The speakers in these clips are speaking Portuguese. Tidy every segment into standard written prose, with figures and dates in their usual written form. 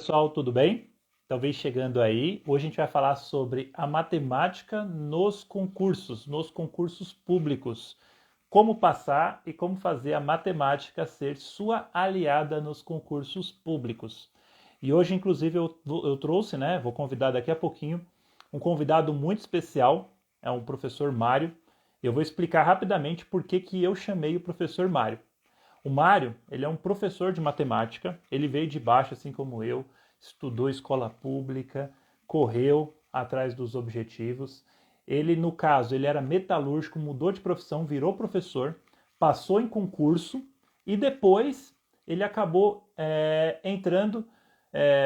pessoal, tudo bem? Talvez chegando aí. Hoje a gente vai falar sobre a matemática nos concursos públicos. Como passar e como fazer a matemática ser sua aliada nos concursos públicos. E hoje, inclusive, eu trouxe, né? Vou convidar daqui a pouquinho um convidado muito especial, é um professor Mário. Eu vou explicar rapidamente por que eu chamei o professor Mário. O Mário, ele é um professor de matemática, ele veio de baixo, assim como eu, estudou escola pública, correu atrás dos objetivos. Ele, no caso, ele era metalúrgico, mudou de profissão, virou professor, passou em concurso e depois ele acabou entrando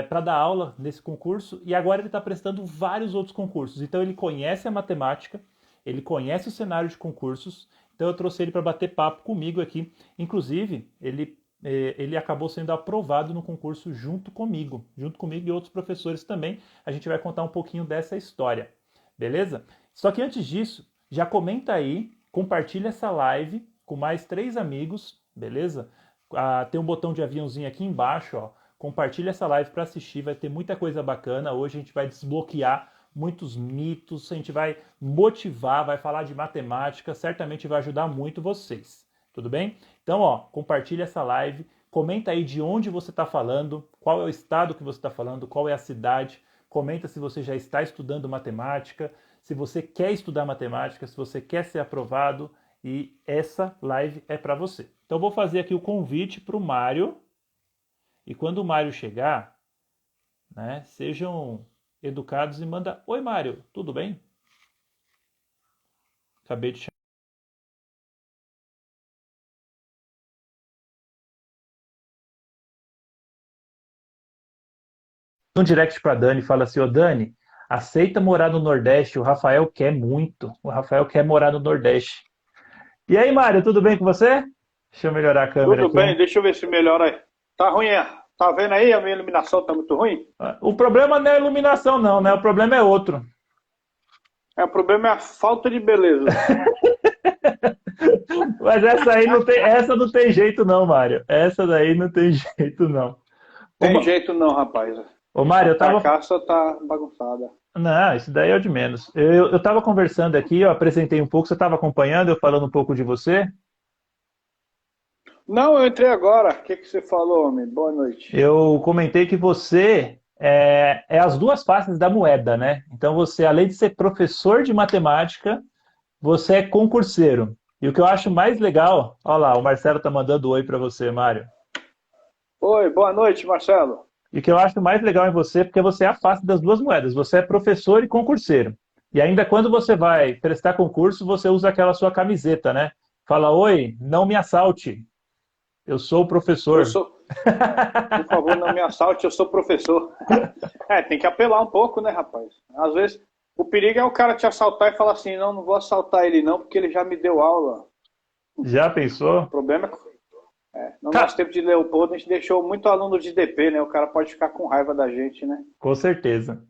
para dar aula nesse concurso e agora ele está prestando vários outros concursos. Então ele conhece a matemática, ele conhece o cenário de concursos, então eu trouxe ele para bater papo comigo aqui. Inclusive, ele acabou sendo aprovado no concurso junto comigo e outros professores também. A gente vai contar um pouquinho dessa história, beleza? Só que antes disso, já comenta aí, compartilha essa live com mais 3 amigos, beleza? Tem um botão de aviãozinho aqui embaixo, ó. Compartilha essa live para assistir, vai ter muita coisa bacana. Hoje a gente vai desbloquear muitos mitos, a gente vai motivar, vai falar de matemática, certamente vai ajudar muito vocês. Tudo bem? Então, ó, compartilha essa live, comenta aí de onde você está falando, qual é o estado que você está falando, qual é a cidade, comenta se você já está estudando matemática, se você quer estudar matemática, se você quer ser aprovado, e essa live é para você. Então, eu vou fazer aqui o convite para o Mário, e quando o Mário chegar, né, sejam educados e manda: Oi, Mário, tudo bem? Acabei de chamar. Um direct para Dani, fala assim: Ô Dani, aceita morar no Nordeste, o Rafael quer muito. O Rafael quer morar no Nordeste. E aí, Mário, tudo bem com você? Deixa eu melhorar a câmera Tudo aqui. bem, deixa eu ver se melhora aí. Tá ruim, é? Tá vendo aí? A minha iluminação tá muito ruim? O problema não é a iluminação, não, né? O problema é outro. É, o problema é a falta de beleza. Mas essa não tem jeito, não, Mário. Essa daí não tem jeito, não. Ô, Tem Ma- jeito não, rapaz. Ô A Mário, eu tava. carcaça tá bagunçada. Não, isso daí é o de menos. Eu tava conversando aqui, eu apresentei um pouco, você estava acompanhando, eu falando um pouco de você. Não, eu entrei agora. O que que você falou, homem? Boa noite. Eu comentei que você é as duas faces da moeda, né? Então você, além de ser professor de matemática, você é concurseiro. E o que eu acho mais legal, olha lá, o Marcelo tá mandando oi para você, Mário. Oi, boa noite, Marcelo. E o que eu acho mais legal em você, porque você é a face das duas moedas. Você é professor e concurseiro. E ainda quando você vai prestar concurso, você usa aquela sua camiseta, né? Fala: Oi, não me assalte. Eu sou o Eu professor. sou, por favor, não me assalte, eu sou professor. É, tem que apelar um pouco, né, rapaz? Às vezes, o perigo é o cara te assaltar e falar assim, não, não vou assaltar ele não, porque ele já me deu aula. Já O pensou? problema é no nosso Ca- tempo de Leopoldo, a gente deixou muito aluno de DP, né? O cara pode ficar com raiva da gente, né? Com certeza.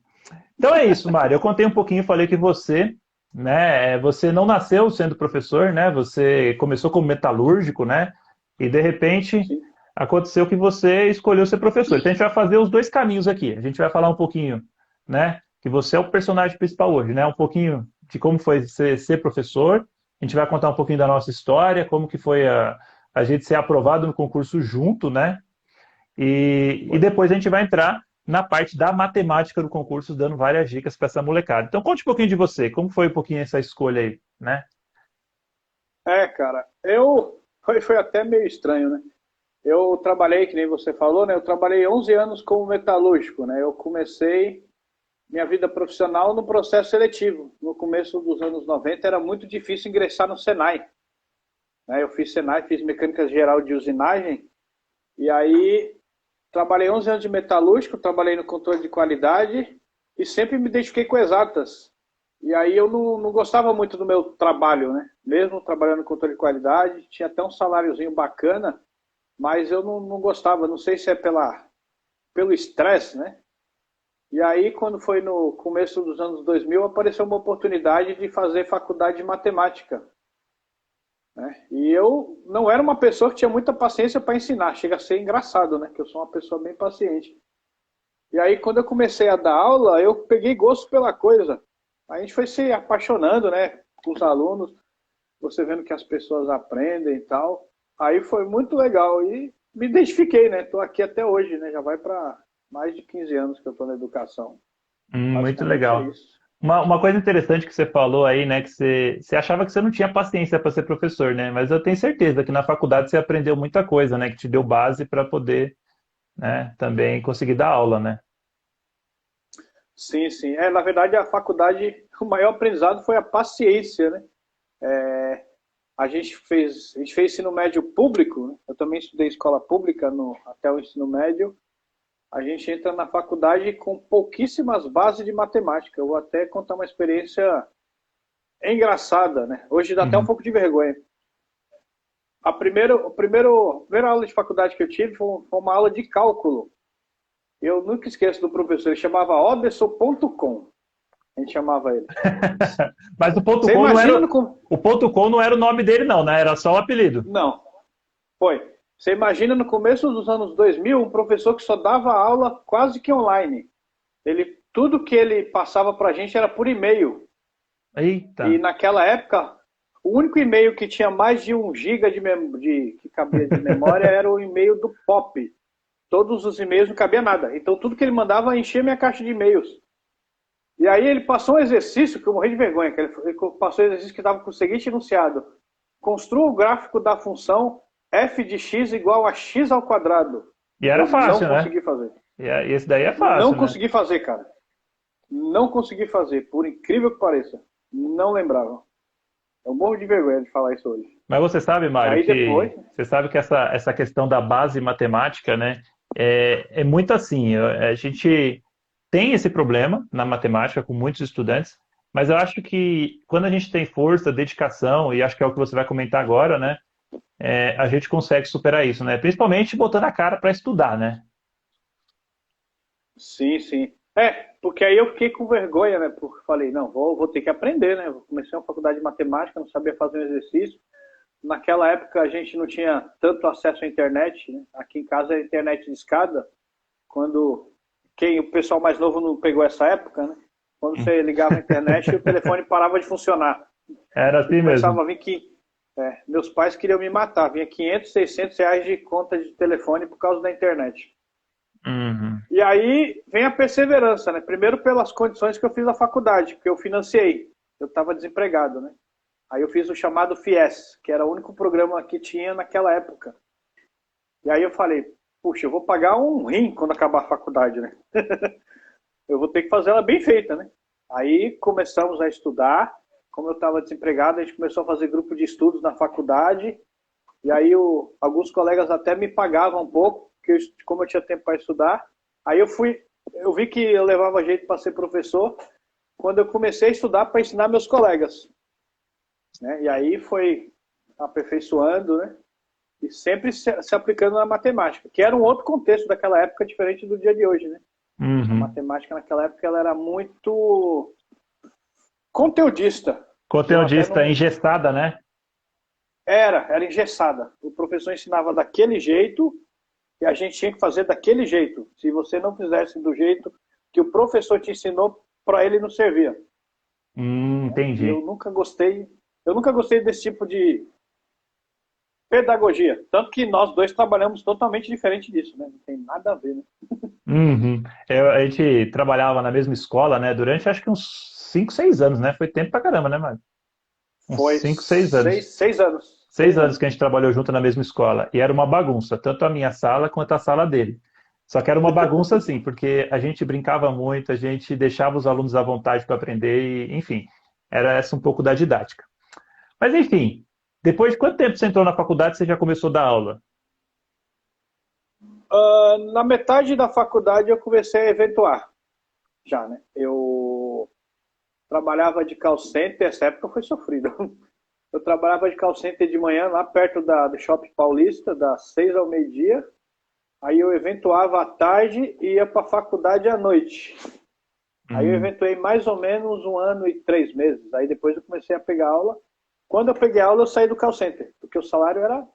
Então é isso, Mário. Eu contei um pouquinho, falei que você, né, você não nasceu sendo professor, né? Você começou como metalúrgico, né? E de repente Sim. aconteceu que você escolheu ser professor. Então a gente vai fazer os dois caminhos aqui. A gente vai falar um pouquinho, né, que você é o personagem principal hoje, né? Um pouquinho de como foi ser professor. A gente vai contar um pouquinho da nossa história, como que foi a gente ser aprovado no concurso junto, né? E depois a gente vai entrar na parte da matemática do concurso, dando várias dicas para essa molecada. Então conte um pouquinho de você, como foi um pouquinho essa escolha aí, né? É, cara, foi até meio estranho, né? Eu trabalhei, que nem você falou, né? Eu trabalhei 11 anos como metalúrgico, né? Eu comecei minha vida profissional no processo seletivo. No começo dos anos 90 era muito difícil ingressar no Senai, né? Eu fiz Senai, fiz mecânica geral de usinagem, e aí trabalhei 11 anos de metalúrgico, trabalhei no controle de qualidade e sempre me identifiquei com exatas. E aí eu não gostava muito do meu trabalho, né? Mesmo trabalhando no controle de qualidade, tinha até um saláriozinho bacana, mas eu não gostava, não sei se é pelo estresse, né? E aí, quando foi no começo dos anos 2000, apareceu uma oportunidade de fazer faculdade de matemática, né? E eu não era uma pessoa que tinha muita paciência para ensinar, chega a ser engraçado, né? Que eu sou uma pessoa bem paciente. E aí, quando eu comecei a dar aula, eu peguei gosto pela coisa. A gente foi se apaixonando, né, com os alunos, você vendo que as pessoas aprendem e tal. Aí foi muito legal e me identifiquei, né? Estou aqui até hoje, né? Já vai para mais de 15 anos que eu estou na educação. Muito Basicamente é legal. isso. Uma coisa interessante que você falou aí, né, que você achava que você não tinha paciência para ser professor, né? Mas eu tenho certeza que na faculdade você aprendeu muita coisa, né, que te deu base para poder, né, também conseguir dar aula, né? Sim, sim. É, na verdade, a faculdade, o maior aprendizado foi a paciência, né? A gente fez ensino médio público, né? Eu também estudei escola pública até o ensino médio. A gente entra na faculdade com pouquíssimas bases de matemática. Eu vou até contar uma experiência engraçada, né? Hoje dá até um Uhum. pouco de vergonha. A primeira aula de faculdade que eu tive foi uma aula de cálculo. Eu nunca esqueço do professor, ele chamava Oderson.com. A gente chamava ele. Mas o ponto Você com não imagina era no. o ponto com não era o nome dele não, né? Era só o apelido. Não, foi. Você imagina no começo dos anos 2000, um professor que só dava aula quase que online. Tudo que ele passava para a gente era por e-mail. Eita. E naquela época, o único e-mail que tinha mais de 1 GB que cabia de memória era o e-mail do POP. Todos os e-mails não cabia nada. Então tudo que ele mandava enchia minha caixa de e-mails. E aí ele passou um exercício que eu morri de vergonha. Ele passou um exercício que estava com o seguinte enunciado: construa o gráfico da função f de x igual a x ao quadrado. E era Eu não fácil, né? consegui fazer. E esse daí é Não fácil, né? consegui fazer, cara. Não consegui fazer, por incrível que pareça. Não lembrava. Eu morro de vergonha de falar isso hoje. Mas você sabe, Mário, Aí depois, que você sabe que essa questão da base matemática, né, é muito assim. A gente tem esse problema na matemática com muitos estudantes, mas eu acho que quando a gente tem força, dedicação, e acho que é o que você vai comentar agora, né, a gente consegue superar isso, né? Principalmente botando a cara para estudar, né? sim, sim. Porque aí eu fiquei com vergonha, né? Porque falei, não, vou ter que aprender, né? Eu comecei uma faculdade de matemática, não sabia fazer um exercício. Naquela época a gente não tinha tanto acesso à internet, né? Aqui em casa a internet de escada, quando o pessoal mais novo não pegou essa época, né? Quando você ligava a internet, o telefone parava de funcionar. Era E assim mesmo. começava a vir meus pais queriam me matar, vinha 500, 600 reais de conta de telefone por causa da internet. Uhum. E aí vem a perseverança, né? Primeiro pelas condições que eu fiz a faculdade, porque eu financiei. Eu estava desempregado, né? Aí eu fiz o chamado FIES, que era o único programa que tinha naquela época. E aí eu falei, puxa, eu vou pagar um rim quando acabar a faculdade, né? Eu vou ter que fazer ela bem feita, né? Aí começamos a estudar. Como eu estava desempregado, a gente começou a fazer grupo de estudos na faculdade. E aí alguns colegas até me pagavam um pouco, porque como eu tinha tempo para estudar. Aí eu vi que eu levava jeito para ser professor quando eu comecei a estudar para ensinar meus colegas. Né? E aí foi aperfeiçoando, né? E sempre se aplicando na matemática, que era um outro contexto daquela época, diferente do dia de hoje, né? A Uhum. matemática naquela época ela era muito conteudista. Eu até Conteudista não. engessada, né? Era engessada. O professor ensinava daquele jeito e a gente tinha que fazer daquele jeito. Se você não fizesse do jeito que o professor te ensinou, para ele não servia. Né? E Entendi. eu nunca gostei desse tipo de pedagogia. Tanto que nós dois trabalhamos totalmente diferente disso, né? Não tem nada a ver, né? Uhum. A gente trabalhava na mesma escola, né? Durante acho que uns 5, 6 anos, né? Foi tempo pra caramba, né, Mário? Uns Foi 5, 6 anos. 6 anos. 6 anos que a gente trabalhou junto na mesma escola. E era uma bagunça, tanto a minha sala quanto a sala dele. Só que era uma bagunça assim, porque a gente brincava muito, a gente deixava os alunos à vontade para aprender, e, enfim, era essa um pouco da didática. Mas enfim, depois de quanto tempo você entrou na faculdade, você já começou a dar aula? Na metade da faculdade eu comecei a eventuar, já, né? Eu trabalhava de call center, essa época foi sofrida. Eu trabalhava de call center de manhã, lá perto do Shopping Paulista, das 6 ao meio-dia. Aí eu eventuava à tarde e ia para a faculdade à noite. Aí eu Hum, eventuei mais ou menos 1 ano e 3 meses. Aí depois eu comecei a pegar aula. Quando eu peguei aula, eu saí do call center, porque o salário era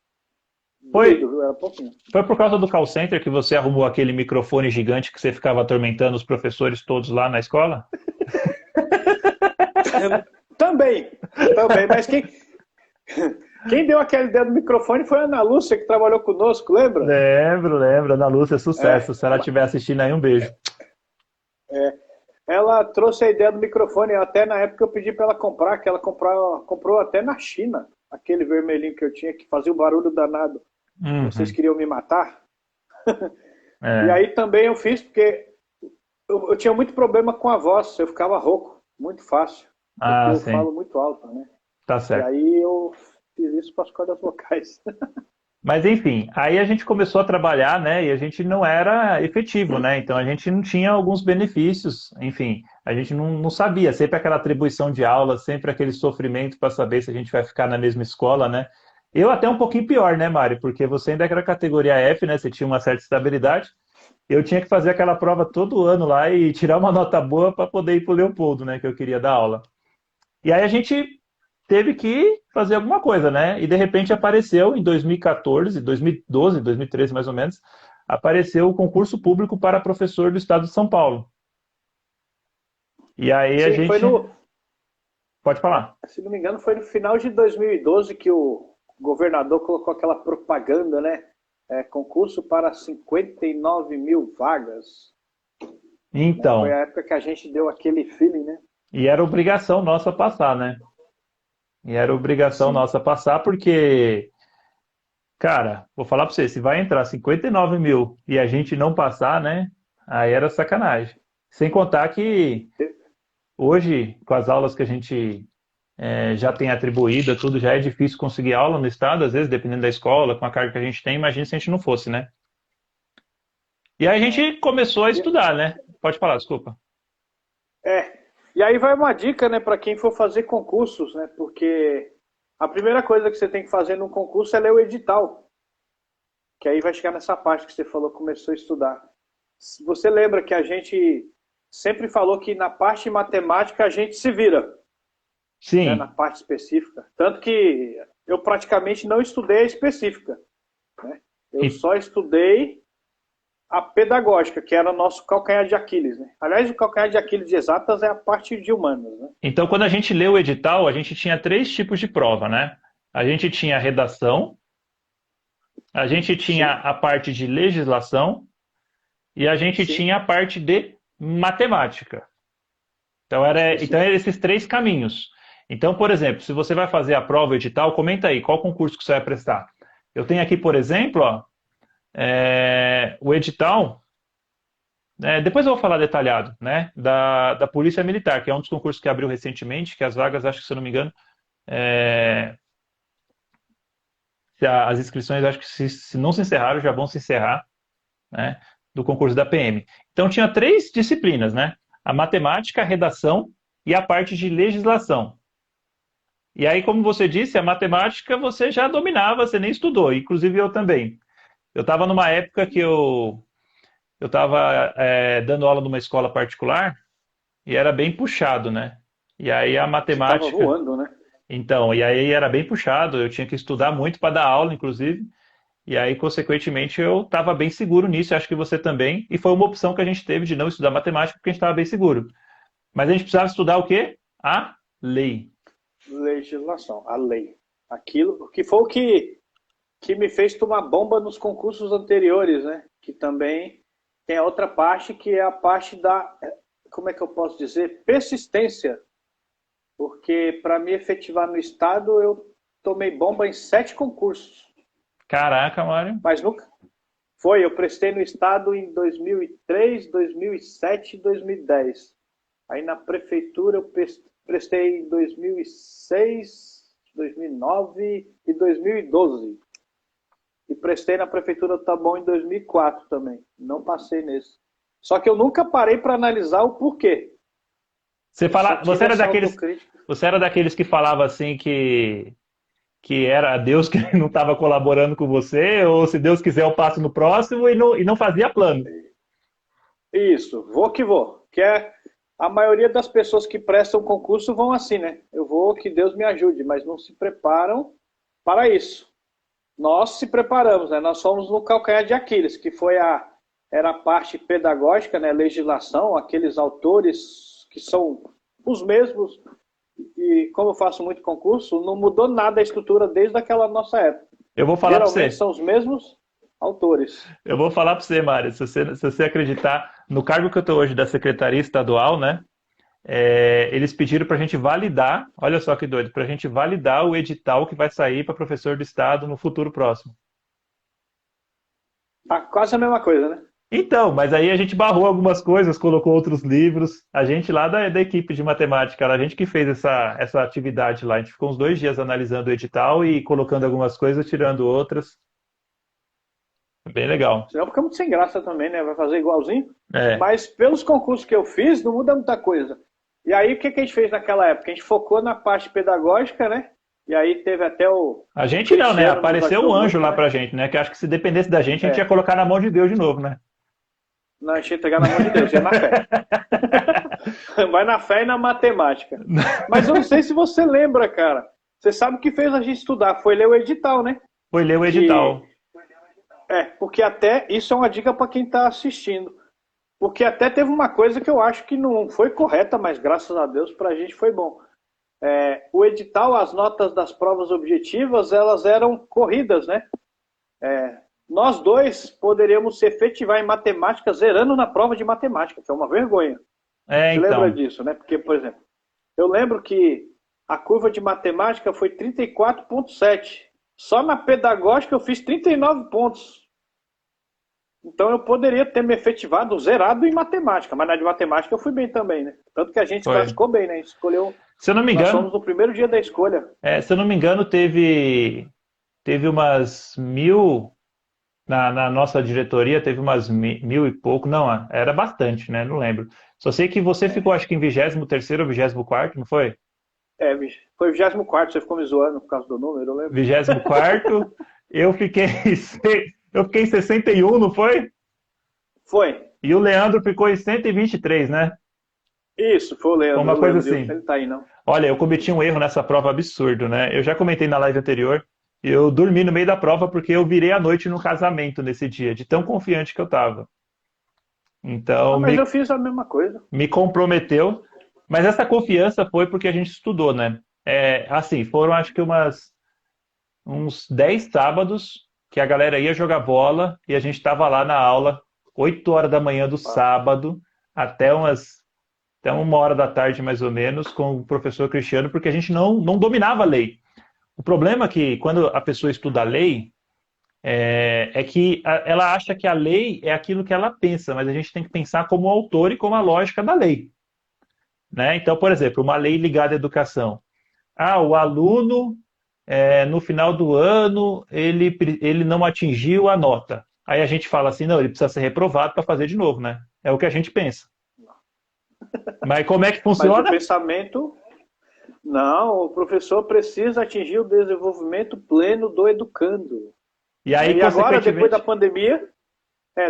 Foi, Duvido, viu? Era pouquinho. foi por causa do call center que você arrumou aquele microfone gigante que você ficava atormentando os professores todos lá na escola? Também, também. Mas quem deu aquela ideia do microfone foi a Ana Lúcia, que trabalhou conosco, lembra? Lembro, lembro. Ana Lúcia, sucesso. É, Se ela estiver assistindo aí, um beijo. ela trouxe a ideia do microfone. Até na época eu pedi para ela comprar, que ela comprou até na China. Aquele vermelhinho que eu tinha, que fazia um barulho danado. Vocês Uhum, queriam me matar? E é. aí também eu fiz, porque eu tinha muito problema com a voz. Eu ficava rouco, muito fácil. Porque Ah, eu sim. falo muito alto, né? Tá E certo. aí eu fiz isso para as cordas vocais. Mas enfim, aí a gente começou a trabalhar, né? E a gente não era efetivo, né? Então a gente não tinha alguns benefícios, enfim, a gente não sabia, sempre aquela atribuição de aula, sempre aquele sofrimento para saber se a gente vai ficar na mesma escola, né? Eu até um pouquinho pior, né, Mário? Porque você ainda era categoria F, né? Você tinha uma certa estabilidade. Eu tinha que fazer aquela prova todo ano lá e tirar uma nota boa para poder ir para o Leopoldo, né? Que eu queria dar aula. E aí a gente teve que fazer alguma coisa, né? E de repente apareceu em 2014, 2012, 2013 mais ou menos, apareceu o concurso público para professor do estado de São Paulo. E aí a Sim, gente pode falar. se não me engano, foi no final de 2012 que o governador colocou aquela propaganda, né? Concurso para 59 mil vagas. Né? Foi Então, a época que a gente deu aquele feeling, né? e era obrigação nossa passar, né? E era obrigação Sim. nossa passar porque, cara, vou falar para você, se vai entrar 59 mil e a gente não passar, né? Aí era sacanagem. Sem contar que hoje, com as aulas que a gente já tem atribuída, tudo, já é difícil conseguir aula no estado, às vezes, dependendo da escola, com a carga que a gente tem, imagina se a gente não fosse, né? E aí a gente começou a estudar, né? Pode falar, desculpa. E aí vai uma dica, né, para quem for fazer concursos, né? Porque a primeira coisa que você tem que fazer num concurso é ler o edital. Que aí vai chegar nessa parte que você falou, começou a estudar. Você lembra que a gente sempre falou que na parte matemática a gente se vira, né, na Sim, parte específica. Tanto que eu praticamente não estudei a específica. Né? Eu e- só estudei a pedagógica, que era o nosso calcanhar de Aquiles. Né? Aliás, o calcanhar de Aquiles de exatas é a parte de humanas. Né? então quando a gente leu o edital, a gente tinha três tipos de prova, né? A gente tinha a redação, a gente tinha Sim, a parte de legislação e a gente sim, tinha a parte de matemática. Então sim. eram esses três caminhos. Então, por exemplo, se você vai fazer a prova o edital, comenta aí qual concurso que você vai prestar. Eu tenho aqui, por exemplo, ó, o edital. Depois eu vou falar detalhado, né? Da Polícia Militar, que é um dos concursos que abriu recentemente, que as vagas, acho que se eu não me engano, é, as inscrições, acho que se não se encerraram, já vão se encerrar, né? Do concurso da PM. Então tinha três disciplinas, né? A matemática, a redação e a parte de legislação. E aí, como você disse, a matemática você já dominava, você nem estudou, inclusive eu também. Eu estava numa época que eu estava dando aula numa escola particular e era bem puxado, né? E aí a Você estava matemática, voando, né? então, e aí era bem puxado, eu tinha que estudar muito para dar aula, inclusive, e aí, consequentemente, eu estava bem seguro nisso, acho que você também, e foi uma opção que a gente teve de não estudar matemática porque a gente estava bem seguro. Mas a gente precisava estudar o quê? A lei. Legislação, a lei. Aquilo que foi que me fez tomar bomba nos concursos anteriores, né? Que também tem a outra parte, que é a parte da, como é que eu posso dizer, persistência. Porque para me efetivar no Estado, eu tomei bomba em 7 concursos. Caraca, Mário. Mas nunca. Foi, eu prestei no Estado em 2003, 2007 e 2010. Aí na Prefeitura eu prestei em 2006, 2009 e 2012. E prestei na Prefeitura do Taboão em 2004 também. Não passei nesse. Só que eu nunca parei para analisar o porquê. Você Eu só fala, tive essa autocrítica. você era daqueles que falava assim que era Deus que não estava colaborando com você, ou se Deus quiser eu passo no próximo e não fazia plano. Isso, vou que vou. Que é a maioria das pessoas que prestam concurso vão assim, né? Eu vou que Deus me ajude, mas não se preparam para isso. nós se preparamos, né? Nós fomos no calcanhar de Aquiles, que era a parte pedagógica, né? Legislação, aqueles autores que são os mesmos, e como eu faço muito concurso, não mudou nada a estrutura desde aquela nossa época. Eu vou falar para Geralmente você. são os mesmos autores. Eu vou falar para você, Mário. Se você acreditar no cargo que eu estou hoje da Secretaria Estadual, né? Eles pediram para a gente validar, olha só que doido, para a gente validar o edital que vai sair para professor do Estado no futuro próximo. Tá quase a mesma coisa, né? Então, mas aí a gente barrou algumas coisas, colocou outros livros. A gente lá da equipe de matemática, a gente que fez essa atividade lá. A gente ficou uns 2 dias analisando o edital e colocando algumas coisas, tirando outras. Bem legal. Senão fica muito sem graça também, né? Vai fazer igualzinho. É. Mas pelos concursos que eu fiz, não muda muita coisa. E aí, o que a gente fez naquela época? A gente focou na parte pedagógica, né? E aí teve até o A gente não, né? Cristiano nos Apareceu um ajudou anjo muito, lá né? pra gente, né? Que acho que se dependesse da gente ia É. colocar na mão de Deus de novo, né? Não, a gente ia entregar na mão de Deus, ia na fé. Vai na fé e na matemática. Mas eu não sei se você lembra, cara. Você sabe o que fez a gente estudar? Foi ler o edital, né? Foi ler o edital. Porque até isso é uma dica para quem está assistindo. Porque até teve uma coisa que eu acho que não foi correta, mas graças a Deus para a gente foi bom. O edital, as notas das provas objetivas, elas eram corridas, né? Nós dois poderíamos se efetivar em matemática zerando na prova de matemática, que é uma vergonha. Você lembra Então. disso, né? Porque, por exemplo, eu lembro que a curva de matemática foi 34,7. Só na pedagógica eu fiz 39 pontos. Então eu poderia ter me efetivado zerado em matemática, mas na de matemática eu fui bem também, né? Tanto que a gente Foi. classificou bem, né? A gente escolheu. Se eu não me Nós engano, fomos no primeiro dia da escolha. se eu não me engano, teve umas 1.000 na nossa diretoria, teve umas 1.000 e pouco, não, era bastante, né? Não lembro. Só sei que você ficou, acho que em 23º ou 24º, não foi? Foi o 24º, você ficou me zoando por causa do número, eu lembro. 24º, eu fiquei, eu fiquei em 61, não foi? Foi. E o Leandro ficou em 123, né? Isso, foi o Leandro. Uma Eu coisa lembro assim. Ele tá aí, não. Olha, eu cometi um erro nessa prova absurdo, né? Eu já comentei na live anterior, eu dormi no meio da prova porque eu virei à noite no casamento nesse dia, de tão confiante que eu tava. Então, Mas eu fiz a mesma coisa. me comprometeu, mas essa confiança foi porque a gente estudou, né? Assim, foram acho que uns 10 sábados que a galera ia jogar bola e a gente estava lá na aula, 8 horas da manhã do sábado, até 1 hora da tarde mais ou menos, com o professor Cristiano, porque a gente não dominava a lei. O problema é que quando a pessoa estuda a lei, é que ela acha que a lei é aquilo que ela pensa, mas a gente tem que pensar como autor e como a lógica da lei. Né? Então, por exemplo, uma lei ligada à educação. O aluno, no final do ano, ele não atingiu a nota. Aí a gente fala assim, não, ele precisa ser reprovado para fazer de novo, né? É o que a gente pensa. Mas como é que Mas o funciona? pensamento. Não, o professor precisa atingir o desenvolvimento pleno do educando. E aí, E agora, depois consequentemente...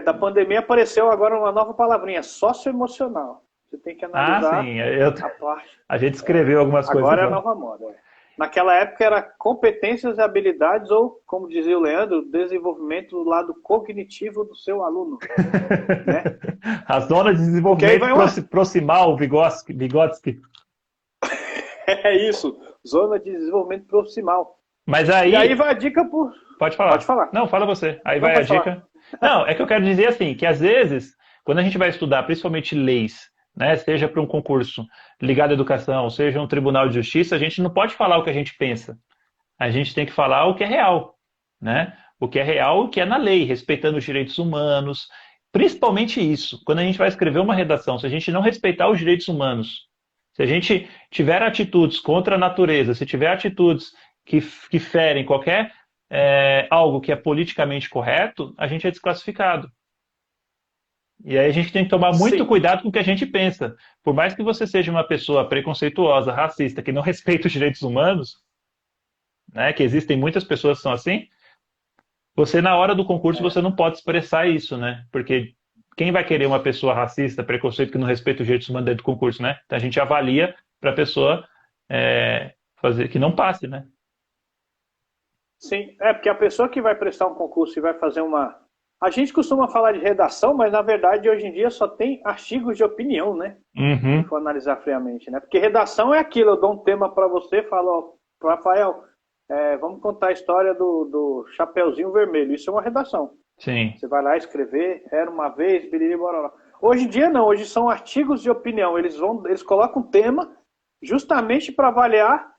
da pandemia apareceu agora uma nova palavrinha, socioemocional. Você tem que analisar sim, a parte. a gente escreveu algumas coisas Agora é a lá. nova moda. Naquela época era competências e habilidades, ou, como dizia o Leandro, desenvolvimento do lado cognitivo do seu aluno. Né? A zona de desenvolvimento proximal, Vygotsky. É isso, zona de desenvolvimento proximal. Mas E aí vai a dica por... Pode falar. Pode falar. Não, fala você. Aí Não, vai a pode falar. dica. Não, é que eu quero dizer assim, que às vezes, quando a gente vai estudar, principalmente leis, né, seja para um concurso ligado à educação, seja um tribunal de justiça, a gente não pode falar o que a gente pensa. A gente tem que falar o que é real, né? O que é real, o que é na lei, respeitando os direitos humanos, principalmente isso. Quando a gente vai escrever uma redação, se a gente não respeitar os direitos humanos, se a gente tiver atitudes contra a natureza, se tiver atitudes que ferem qualquer algo que é politicamente correto, a gente é desclassificado. E aí a gente tem que tomar muito cuidado com o que a gente pensa. Por mais que você seja uma pessoa preconceituosa, racista, que não respeita os direitos humanos, né, que existem muitas pessoas que são assim, você na hora do concurso você não pode expressar isso, né? Porque quem vai querer uma pessoa racista, preconceito, que não respeita os direitos humanos dentro do concurso, né? Então a gente avalia para a pessoa fazer que não passe, né? Sim, porque a pessoa que vai prestar um concurso e vai fazer uma. A gente costuma falar de redação, mas na verdade hoje em dia só tem artigos de opinião, né? Se Uhum, for analisar friamente, né? Porque redação é aquilo, eu dou um tema para você, falo, ó, Rafael, vamos contar a história do Chapeuzinho Vermelho. Isso é uma redação. sim, Você vai lá escrever, era uma vez, biriri, bororó. Hoje em dia não, hoje são artigos de opinião. Eles colocam um tema justamente para avaliar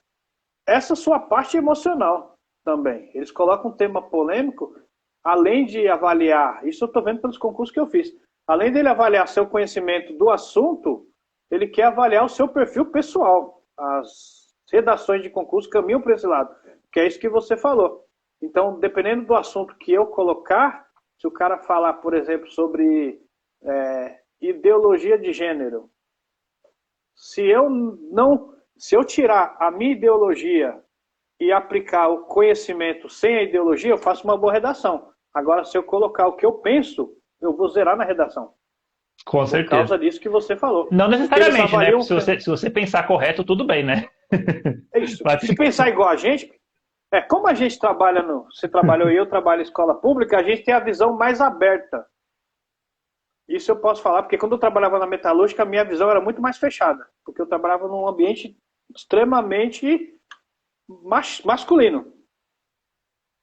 essa sua parte emocional também. Eles colocam um tema polêmico, além de avaliar, isso eu estou vendo pelos concursos que eu fiz, além dele avaliar seu conhecimento do assunto, ele quer avaliar o seu perfil pessoal. As redações de concurso caminham para esse lado, que é isso que você falou. Então, dependendo do assunto que eu colocar, se o cara falar, por exemplo, sobre ideologia de gênero, se eu tirar a minha ideologia e aplicar o conhecimento sem a ideologia, eu faço uma boa redação. Agora, se eu colocar o que eu penso, eu vou zerar na redação. com Por certeza. causa disso que você falou. Não Porque eles necessariamente, né? avaliam. Se você pensar correto, tudo bem, né? É isso. Mas Se pensar igual a gente, como a gente trabalha no. Você trabalhou e eu trabalho em escola pública, a gente tem a visão mais aberta. Isso eu posso falar, porque quando eu trabalhava na metalúrgica, a minha visão era muito mais fechada. Porque eu trabalhava num ambiente extremamente masculino.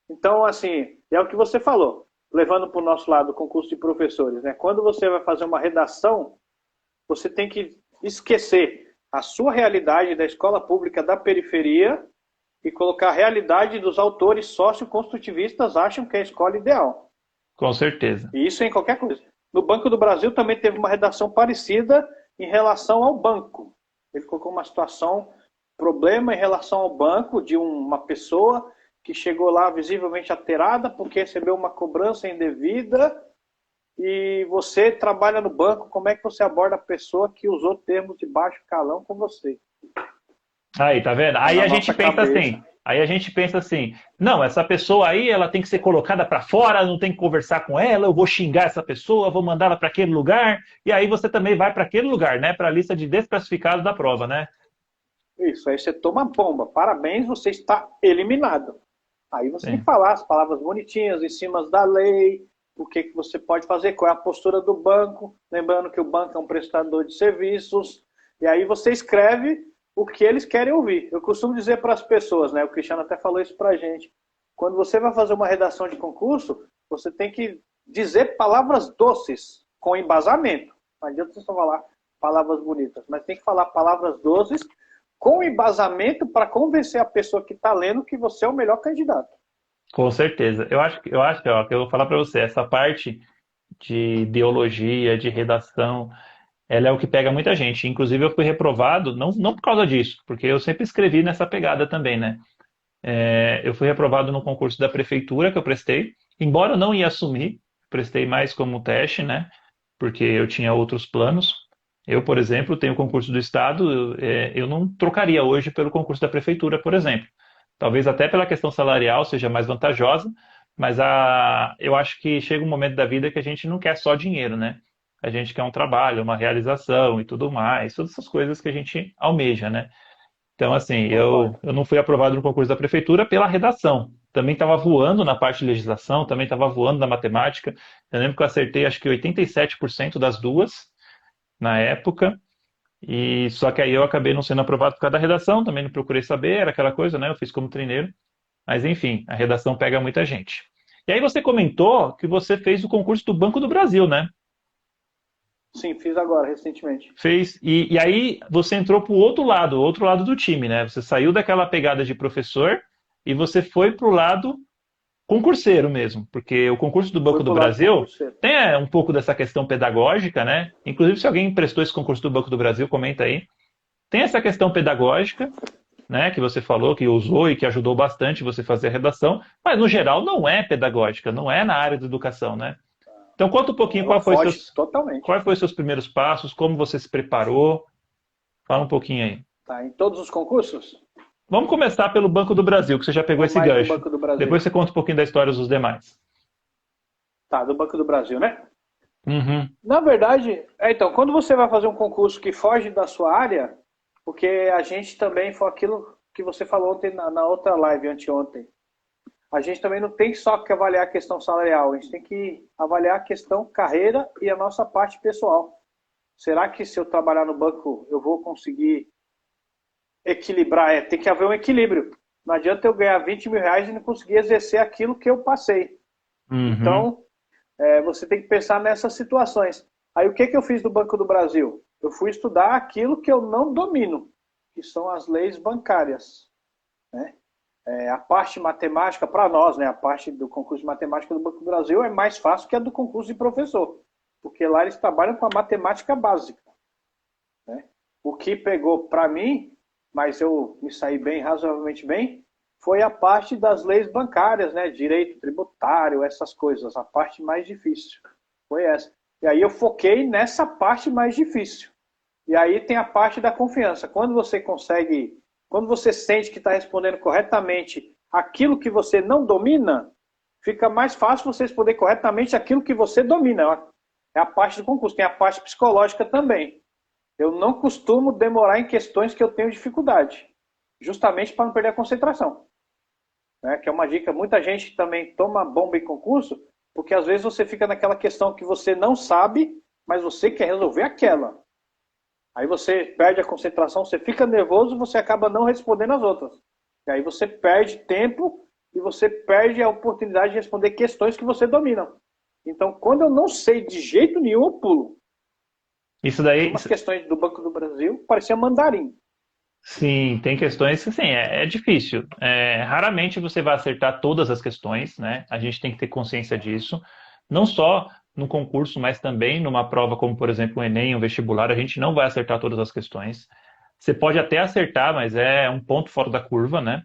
Então, assim, é o que você falou, levando para o nosso lado o concurso de professores, né? Quando você vai fazer uma redação, você tem que esquecer a sua realidade da escola pública da periferia e colocar a realidade dos autores socioconstrutivistas acham que é a escola ideal. com certeza. E isso em qualquer coisa. No Banco do Brasil também teve uma redação parecida em relação ao banco. Ele colocou uma situação, problema em relação ao banco de uma pessoa que chegou lá visivelmente alterada porque recebeu uma cobrança indevida e você trabalha no banco, como é que você aborda a pessoa que usou termos de baixo calão com você? Aí, tá vendo? Tá Aí na a gente nossa pensa cabeça. assim. Aí a gente pensa assim, não, essa pessoa aí, ela tem que ser colocada para fora, não tem que conversar com ela, eu vou xingar essa pessoa, vou mandar ela para aquele lugar, e aí você também vai para aquele lugar, né, para a lista de desclassificados da prova, né? Isso, aí você toma bomba. Parabéns, você está eliminado. Aí você tem que Sim. falar as palavras bonitinhas, em cima da lei, o que, que você pode fazer, qual é a postura do banco, lembrando que o banco é um prestador de serviços, e aí você escreve o que eles querem ouvir. Eu costumo dizer para as pessoas, né? O Cristiano até falou isso para a gente. Quando você vai fazer uma redação de concurso, você tem que dizer palavras doces, com embasamento. Não adianta você só falar palavras bonitas, mas tem que falar palavras doces com embasamento para convencer a pessoa que está lendo que você é o melhor candidato. Com certeza. Eu acho ó, que eu vou falar para você, essa parte de ideologia, de redação, ela é o que pega muita gente. Inclusive, eu fui reprovado, não por causa disso, porque eu sempre escrevi nessa pegada também, né? Eu fui reprovado no concurso da prefeitura que eu prestei, embora eu não ia assumir, prestei mais como teste, né? Porque eu tinha outros planos. Eu, por exemplo, tenho o concurso do Estado, eu não trocaria hoje pelo concurso da prefeitura, por exemplo. Talvez até pela questão salarial seja mais vantajosa, mas eu acho que chega um momento da vida que a gente não quer só dinheiro, né? A gente quer um trabalho, uma realização e tudo mais, todas essas coisas que a gente almeja, né? Então, assim, eu, Concordo. eu não fui aprovado no concurso da prefeitura pela redação. Também estava voando na parte de legislação, também estava voando na matemática. Eu lembro que eu acertei acho que 87% das duas na época. E só que aí eu acabei não sendo aprovado por causa da redação, também não procurei saber, era aquela coisa, né? Eu fiz como treineiro. Mas enfim, a redação pega muita gente. E aí você comentou que você fez o concurso do Banco do Brasil, né? Sim, fiz agora, recentemente. Fez. E aí você entrou para o outro lado do time, né? Você saiu daquela pegada de professor e você foi para o lado concurseiro mesmo, porque o concurso do Fui Banco do pro lado Brasil concurseiro. tem um pouco dessa questão pedagógica, né? Inclusive, se alguém prestou esse concurso do Banco do Brasil, comenta aí. Tem essa questão pedagógica, né, que você falou, que usou e que ajudou bastante você fazer a redação, mas no geral não é pedagógica, não é na área da educação, né? Então conta um pouquinho Ela foge totalmente. qual foi os seus primeiros passos, como você se preparou, fala um pouquinho aí. Tá, em todos os concursos? Vamos começar pelo Banco do Brasil, que você já pegou Ou esse mais do gancho. Banco do Brasil? Depois você conta um pouquinho da história dos demais. Tá, do Banco do Brasil, né? Uhum, Na verdade, então, quando você vai fazer um concurso que foge da sua área, porque a gente também foi aquilo que você falou ontem na outra live, anteontem. a gente também não tem só que avaliar a questão salarial, a gente tem que avaliar a questão carreira e a nossa parte pessoal. Será que se eu trabalhar no banco eu vou conseguir equilibrar? Tem que haver um equilíbrio. Não adianta eu ganhar 20 mil reais e não conseguir exercer aquilo que eu passei. Uhum. Então, você tem que pensar nessas situações. Aí o que eu fiz do Banco do Brasil? Eu fui estudar aquilo que eu não domino, que são as leis bancárias, né? A parte matemática, para nós, né, a parte do concurso de matemática do Banco do Brasil é mais fácil que a do concurso de professor, porque lá eles trabalham com a matemática básica, né? O que pegou para mim, mas eu me saí bem, razoavelmente bem, foi a parte das leis bancárias, né, direito tributário, essas coisas, a parte mais difícil. Foi essa. E aí eu foquei nessa parte mais difícil. E aí tem a parte da confiança. Quando você consegue, quando você sente que está respondendo corretamente aquilo que você não domina, fica mais fácil você responder corretamente aquilo que você domina. É a parte do concurso. Tem a parte psicológica também. Eu não costumo demorar em questões que eu tenho dificuldade, justamente para não perder a concentração. Né? Que é uma dica. Muita gente também toma bomba em concurso, porque às vezes você fica naquela questão que você não sabe, mas você quer resolver aquela. Aí você perde a concentração, você fica nervoso, você acaba não respondendo as outras. E aí você perde tempo e você perde a oportunidade de responder questões que você domina. Então, quando eu não sei de jeito nenhum, eu pulo. Isso daí, Umas questões do Banco do Brasil parecia mandarim. sim, tem questões que, sim, é difícil. Raramente você vai acertar todas as questões, né? A gente tem que ter consciência disso. Não só no concurso, mas também numa prova como, por exemplo, o Enem, um vestibular, a gente não vai acertar todas as questões. Você pode até acertar, mas é um ponto fora da curva, né?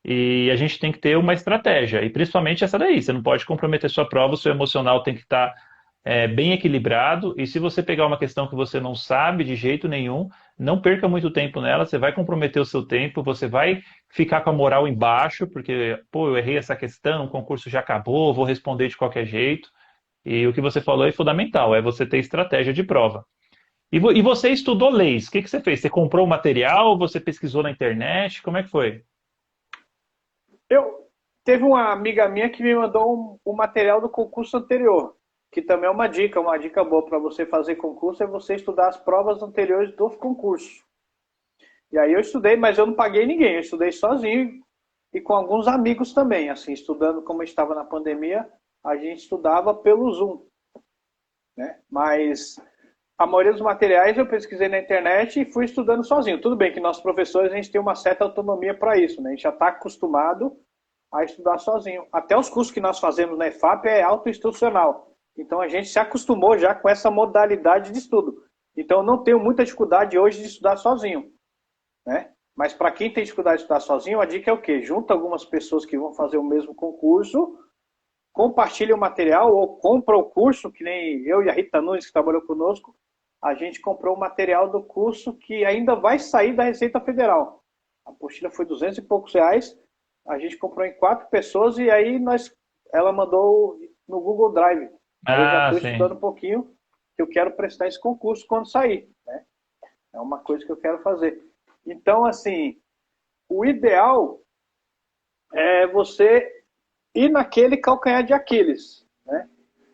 E a gente tem que ter uma estratégia, e principalmente essa daí. Você não pode comprometer sua prova, o seu emocional tem que estar bem equilibrado. E se você pegar uma questão que você não sabe de jeito nenhum, não perca muito tempo nela, você vai comprometer o seu tempo, você vai ficar com a moral embaixo, porque, pô, eu errei essa questão, o concurso já acabou, vou responder de qualquer jeito. E o que você falou é fundamental, é você ter estratégia de prova. E você estudou leis, o que que você fez? Você comprou o material, você pesquisou na internet, como é que foi? Teve uma amiga minha que me mandou um material do concurso anterior, que também é uma dica boa para você fazer concurso é você estudar as provas anteriores do concurso. E aí eu estudei, mas eu não paguei ninguém, eu estudei sozinho e com alguns amigos também, assim, estudando como eu estava na pandemia, a gente estudava pelo Zoom, né? Mas a maioria dos materiais eu pesquisei na internet e fui estudando sozinho. Tudo bem que nossos professores a gente tem uma certa autonomia para isso, né? A gente já está acostumado a estudar sozinho. Até os cursos que nós fazemos na EFAP é autoinstrucional. Então a gente se acostumou já com essa modalidade de estudo. Então eu não tenho muita dificuldade hoje de estudar sozinho, né? Mas para quem tem dificuldade de estudar sozinho, a dica é o quê? Junta algumas pessoas que vão fazer o mesmo concurso, compartilha o material ou compra o curso, que nem eu e a Rita Nunes, que trabalhou conosco, a gente comprou o material do curso que ainda vai sair da Receita Federal. A apostila foi 200 e poucos reais, a gente comprou em 4 pessoas e aí ela mandou no Google Drive. Aí eu já Ah, estou sim. estudando um pouquinho, que eu quero prestar esse concurso quando sair, né? É uma coisa que eu quero fazer. Então, assim, o ideal é você ir naquele calcanhar de Aquiles, né?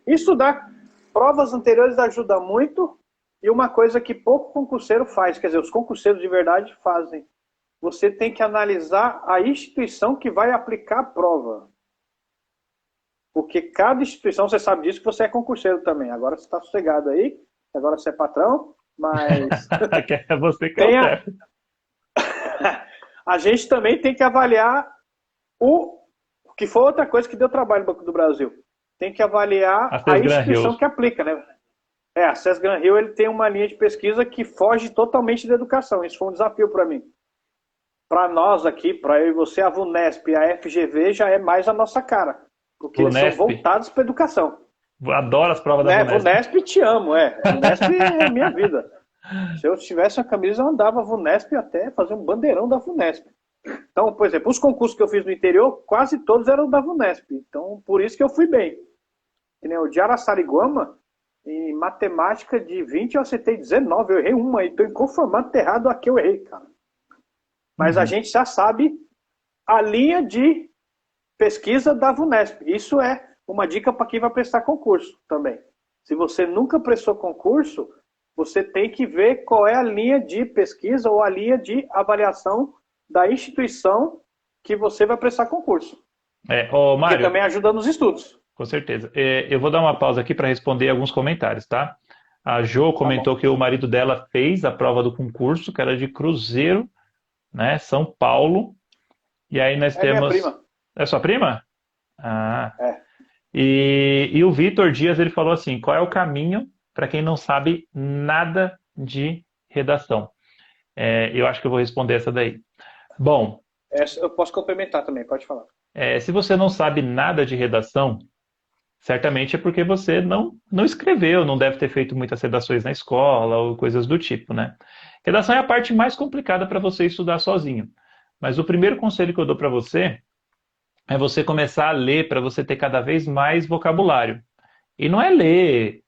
Estudar provas anteriores ajuda muito e uma coisa que pouco concurseiro faz, quer dizer, os concurseiros de verdade fazem. Você tem que analisar a instituição que vai aplicar a prova. Porque cada instituição, você sabe disso, que você é concurseiro também. Agora você está sossegado aí, agora você é patrão, mas É você que é o tenha... chefe. a gente também tem que avaliar o que foi outra coisa que deu trabalho no Banco do Brasil. Tem que avaliar a Acesso Gran instituição Hills. que aplica, né? A SES Gran Rio ele tem uma linha de pesquisa que foge totalmente da educação. Isso foi um desafio para mim. Para nós aqui, para eu e você, a VUNESP e a FGV já é mais a nossa cara. Porque eles são Vunesp. voltados para a educação. Adoro as provas da Né? Vunesp. VUNESP te amo, VUNESP é minha vida. Se eu tivesse uma camisa, eu andava VUNESP até fazer um bandeirão da VUNESP. Então, por exemplo, os concursos que eu fiz no interior, quase todos eram da VUNESP. Então, por isso que eu fui bem. Que nem o de Araçariguama, em matemática de 20 eu acertei 19. Eu errei uma e estou inconformado errado a que eu errei, cara. Mas a gente já sabe a linha de pesquisa da VUNESP. Isso é uma dica para quem vai prestar concurso também. Se você nunca prestou concurso, você tem que ver qual é a linha de pesquisa ou a linha de avaliação da instituição que você vai prestar concurso. Ô, Porque Mário, também ajuda nos estudos. com certeza. Eu vou dar uma pausa aqui para responder alguns comentários, tá? A Jo Tá comentou bom. que o marido dela fez a prova do concurso, que era de Cruzeiro, né? São Paulo. E aí nós É minha temos. prima. É sua prima? Ah. É. E o Vitor Dias, ele falou assim: qual é o caminho para quem não sabe nada de redação? Eu acho que eu vou responder essa daí. Bom, Eu posso complementar também, pode falar. se você não sabe nada de redação, certamente é porque você não escreveu, não deve ter feito muitas redações na escola ou coisas do tipo, né? Redação é a parte mais complicada para você estudar sozinho. Mas o primeiro conselho que eu dou para você é você começar a ler para você ter cada vez mais vocabulário. E não é ler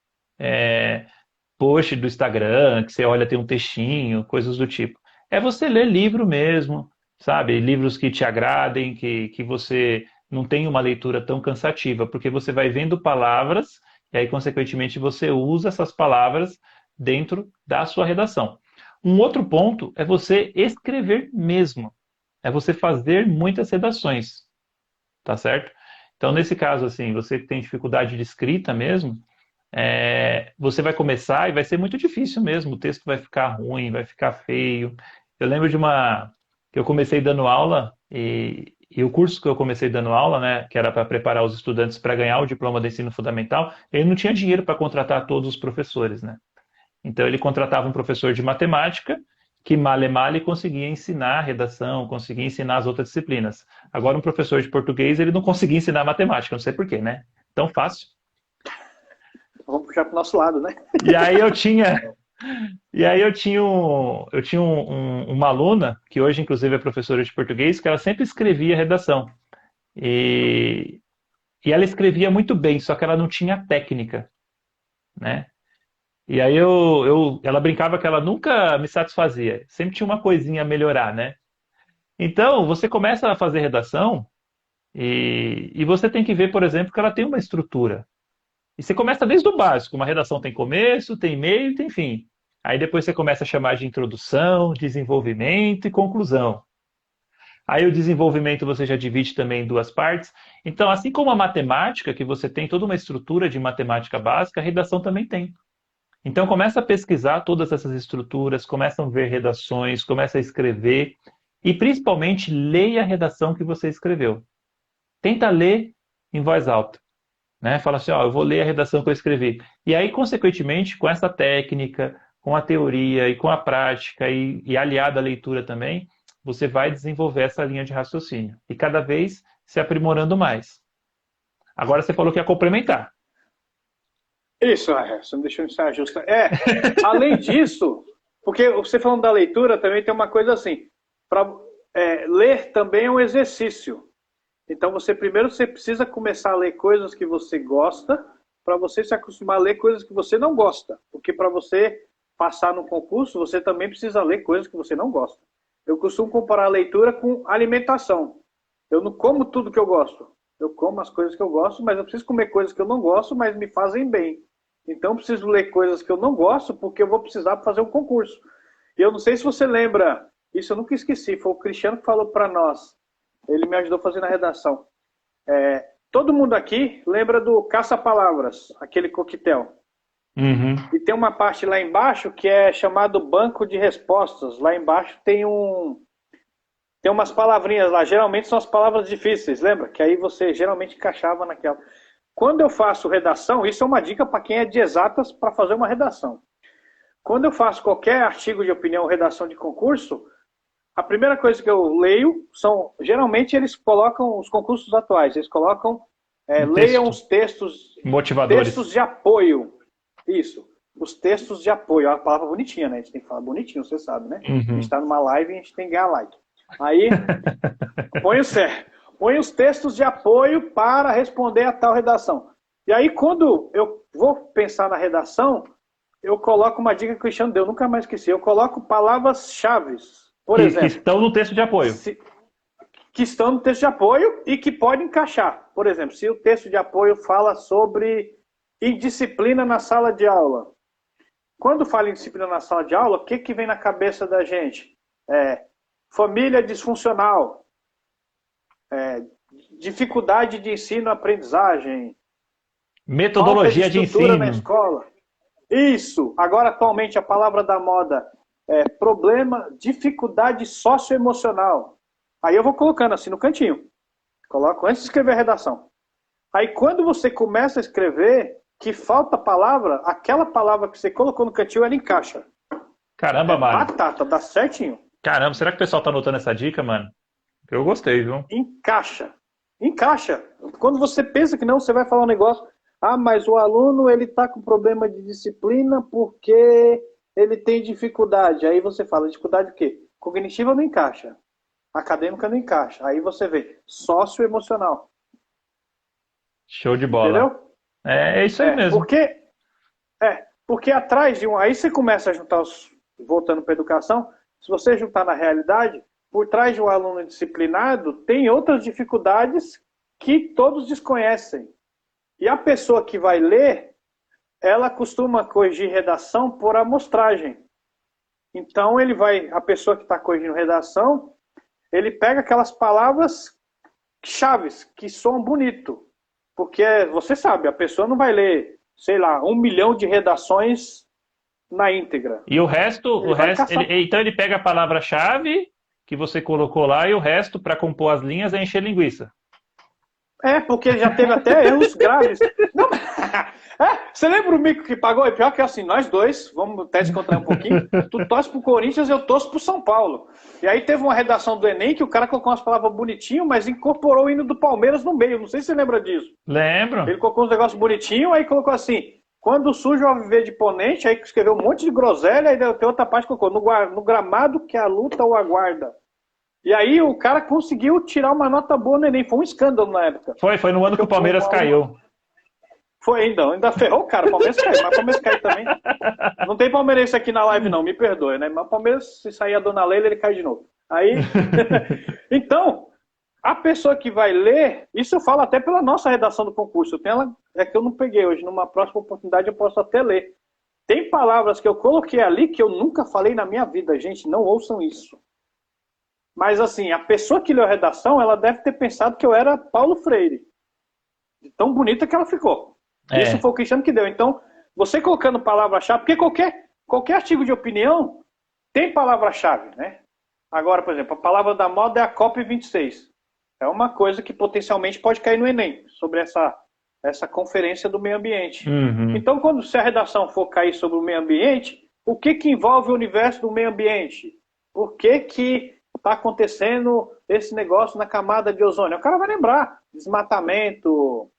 post do Instagram, que você olha, tem um textinho, coisas do tipo. É você ler livro mesmo, sabe? Livros que te agradem, que você não tenha uma leitura tão cansativa, porque você vai vendo palavras e aí, consequentemente, você usa essas palavras dentro da sua redação. Um outro ponto é você escrever mesmo. É você fazer muitas redações, tá certo? Então, nesse caso, assim, você que tem dificuldade de escrita mesmo, você vai começar e vai ser muito difícil mesmo. O texto vai ficar ruim, vai ficar feio. Eu lembro de uma que eu comecei dando aula e o curso que eu comecei dando aula, né, que era para preparar os estudantes para ganhar o diploma de ensino fundamental, ele não tinha dinheiro para contratar todos os professores, né? Então ele contratava um professor de matemática que male male conseguia ensinar a redação, conseguia ensinar as outras disciplinas. Agora um professor de português ele não conseguia ensinar matemática, não sei por quê, né? Tão fácil. Vamos puxar para o nosso lado, né? E aí eu tinha uma aluna, que hoje inclusive é professora de português, que ela sempre escrevia redação. E, e ela escrevia muito bem, só que ela não tinha técnica, né? E aí ela brincava que ela nunca me satisfazia, sempre tinha uma coisinha a melhorar, né? Então, você começa a fazer redação e você tem que ver, por exemplo, que ela tem uma estrutura. E você começa desde o básico. Uma redação tem começo, tem meio e tem fim. Aí depois você começa a chamar de introdução, desenvolvimento e conclusão. Aí o desenvolvimento você já divide também em duas partes. Então, assim como a matemática, que você tem toda uma estrutura de matemática básica, a redação também tem. Então, começa a pesquisar todas essas estruturas, começa a ver redações, começa a escrever e, principalmente, leia a redação que você escreveu. Tenta ler em voz alta. Né? Fala assim, ó, eu vou ler a redação que eu escrevi. E aí, consequentemente, com essa técnica, com a teoria e com a prática e aliada à leitura também, você vai desenvolver essa linha de raciocínio. E cada vez se aprimorando mais. Agora você falou que ia complementar. Isso, você não deixou de ser justa. Além disso, porque você falando da leitura, também tem uma coisa assim, ler também é um exercício. Então, primeiro você precisa começar a ler coisas que você gosta, para você se acostumar a ler coisas que você não gosta. Porque para você passar no concurso, você também precisa ler coisas que você não gosta. Eu costumo comparar a leitura com alimentação. Eu não como tudo que eu gosto. Eu como as coisas que eu gosto, mas eu preciso comer coisas que eu não gosto, mas me fazem bem. Então, eu preciso ler coisas que eu não gosto, porque eu vou precisar fazer um concurso. E eu não sei se você lembra, isso eu nunca esqueci, foi o Cristiano que falou para nós. Ele me ajudou fazendo a redação. Todo mundo aqui lembra do Caça-Palavras, aquele coquetel. Uhum. E tem uma parte lá embaixo que é chamado banco de respostas. Lá embaixo tem umas palavrinhas lá. Geralmente são as palavras difíceis, lembra? Que aí você geralmente encaixava naquela. Quando eu faço redação, isso é uma dica para quem é de exatas para fazer uma redação. Quando eu faço qualquer artigo de opinião ou redação de concurso, a primeira coisa que eu leio geralmente eles colocam os concursos atuais, eles colocam, leiam os textos, motivadores. Textos de apoio. Isso, os textos de apoio. É uma palavra bonitinha, né? A gente tem que falar bonitinho, você sabe, né? Uhum. A gente está numa live e a gente tem que ganhar like. Aí, põe os textos de apoio para responder a tal redação. E aí, quando eu vou pensar na redação, eu coloco uma dica que o Cristiano deu, nunca mais esqueci. Eu coloco palavras-chave. Por exemplo, que estão no texto de apoio. que estão no texto de apoio e que podem encaixar. Por exemplo, se o texto de apoio fala sobre indisciplina na sala de aula. Quando fala em disciplina na sala de aula, o que vem na cabeça da gente? Família disfuncional, dificuldade de ensino-aprendizagem, Metodologia de ensino. na escola. Isso. Agora, atualmente, a palavra da moda é problema, dificuldade socioemocional. Aí eu vou colocando assim no cantinho. Coloco antes de escrever a redação. Aí quando você começa a escrever, que falta palavra, aquela palavra que você colocou no cantinho, ela encaixa. Caramba, mano. Batata, dá certinho. Caramba, será que o pessoal tá anotando essa dica, mano? Eu gostei, viu? Encaixa. Encaixa. Quando você pensa que não, você vai falar um negócio. Ah, mas o aluno, ele tá com problema de disciplina porque ele tem dificuldade. Aí você fala, dificuldade o quê? Cognitiva não encaixa. Acadêmica não encaixa. Aí você vê, socioemocional. Show de bola. Entendeu? É isso aí mesmo. Porque atrás de um... Aí você começa a juntar voltando para a educação, se você juntar na realidade, por trás de um aluno disciplinado, tem outras dificuldades que todos desconhecem. E a pessoa que vai ler, ela costuma corrigir redação por amostragem. Então, a pessoa que está corrigindo redação, ele pega aquelas palavras chaves que soam bonito. Porque você sabe, a pessoa não vai ler, sei lá, 1 milhão de redações na íntegra. E o resto, então ele pega a palavra-chave que você colocou lá e o resto, para compor as linhas, é encher linguiça. Porque já teve até erros graves. Não, você lembra o mico que pagou? É pior que assim, nós dois, vamos até descontrair um pouquinho, tu torce pro Corinthians, eu torço pro São Paulo. E aí teve uma redação do Enem que o cara colocou umas palavras bonitinhas, mas incorporou o hino do Palmeiras no meio. Não sei se você lembra disso. Lembro. Ele colocou uns negócios bonitinhos, aí colocou assim, quando surge o viver de ponente, aí escreveu um monte de groselha, aí tem outra parte que colocou, no gramado que a luta o aguarda. E aí o cara conseguiu tirar uma nota boa no Enem. Foi um escândalo na época. Foi no ano que o Palmeiras caiu. Foi ainda ferrou o cara. O Palmeiras caiu, mas o Palmeiras caiu também. Não tem palmeirense aqui na live não, me perdoe, né? Mas o Palmeiras, se sair a Dona Leila, ele cai de novo. Aí, então, a pessoa que vai ler, isso eu falo até pela nossa redação do concurso. É que eu não peguei hoje, numa próxima oportunidade eu posso até ler. Tem palavras que eu coloquei ali que eu nunca falei na minha vida, gente, não ouçam isso. Mas, assim, a pessoa que leu a redação, ela deve ter pensado que eu era Paulo Freire. De tão bonita que ela ficou. Isso foi o Cristiano que deu. Então, você colocando palavra-chave, porque qualquer artigo de opinião tem palavra-chave, né? Agora, por exemplo, a palavra da moda é a COP26. É uma coisa que potencialmente pode cair no Enem, sobre essa conferência do meio ambiente. Uhum. Então, se a redação for cair sobre o meio ambiente, o que envolve o universo do meio ambiente? Por que está acontecendo esse negócio na camada de ozônio? O cara vai lembrar. Desmatamento,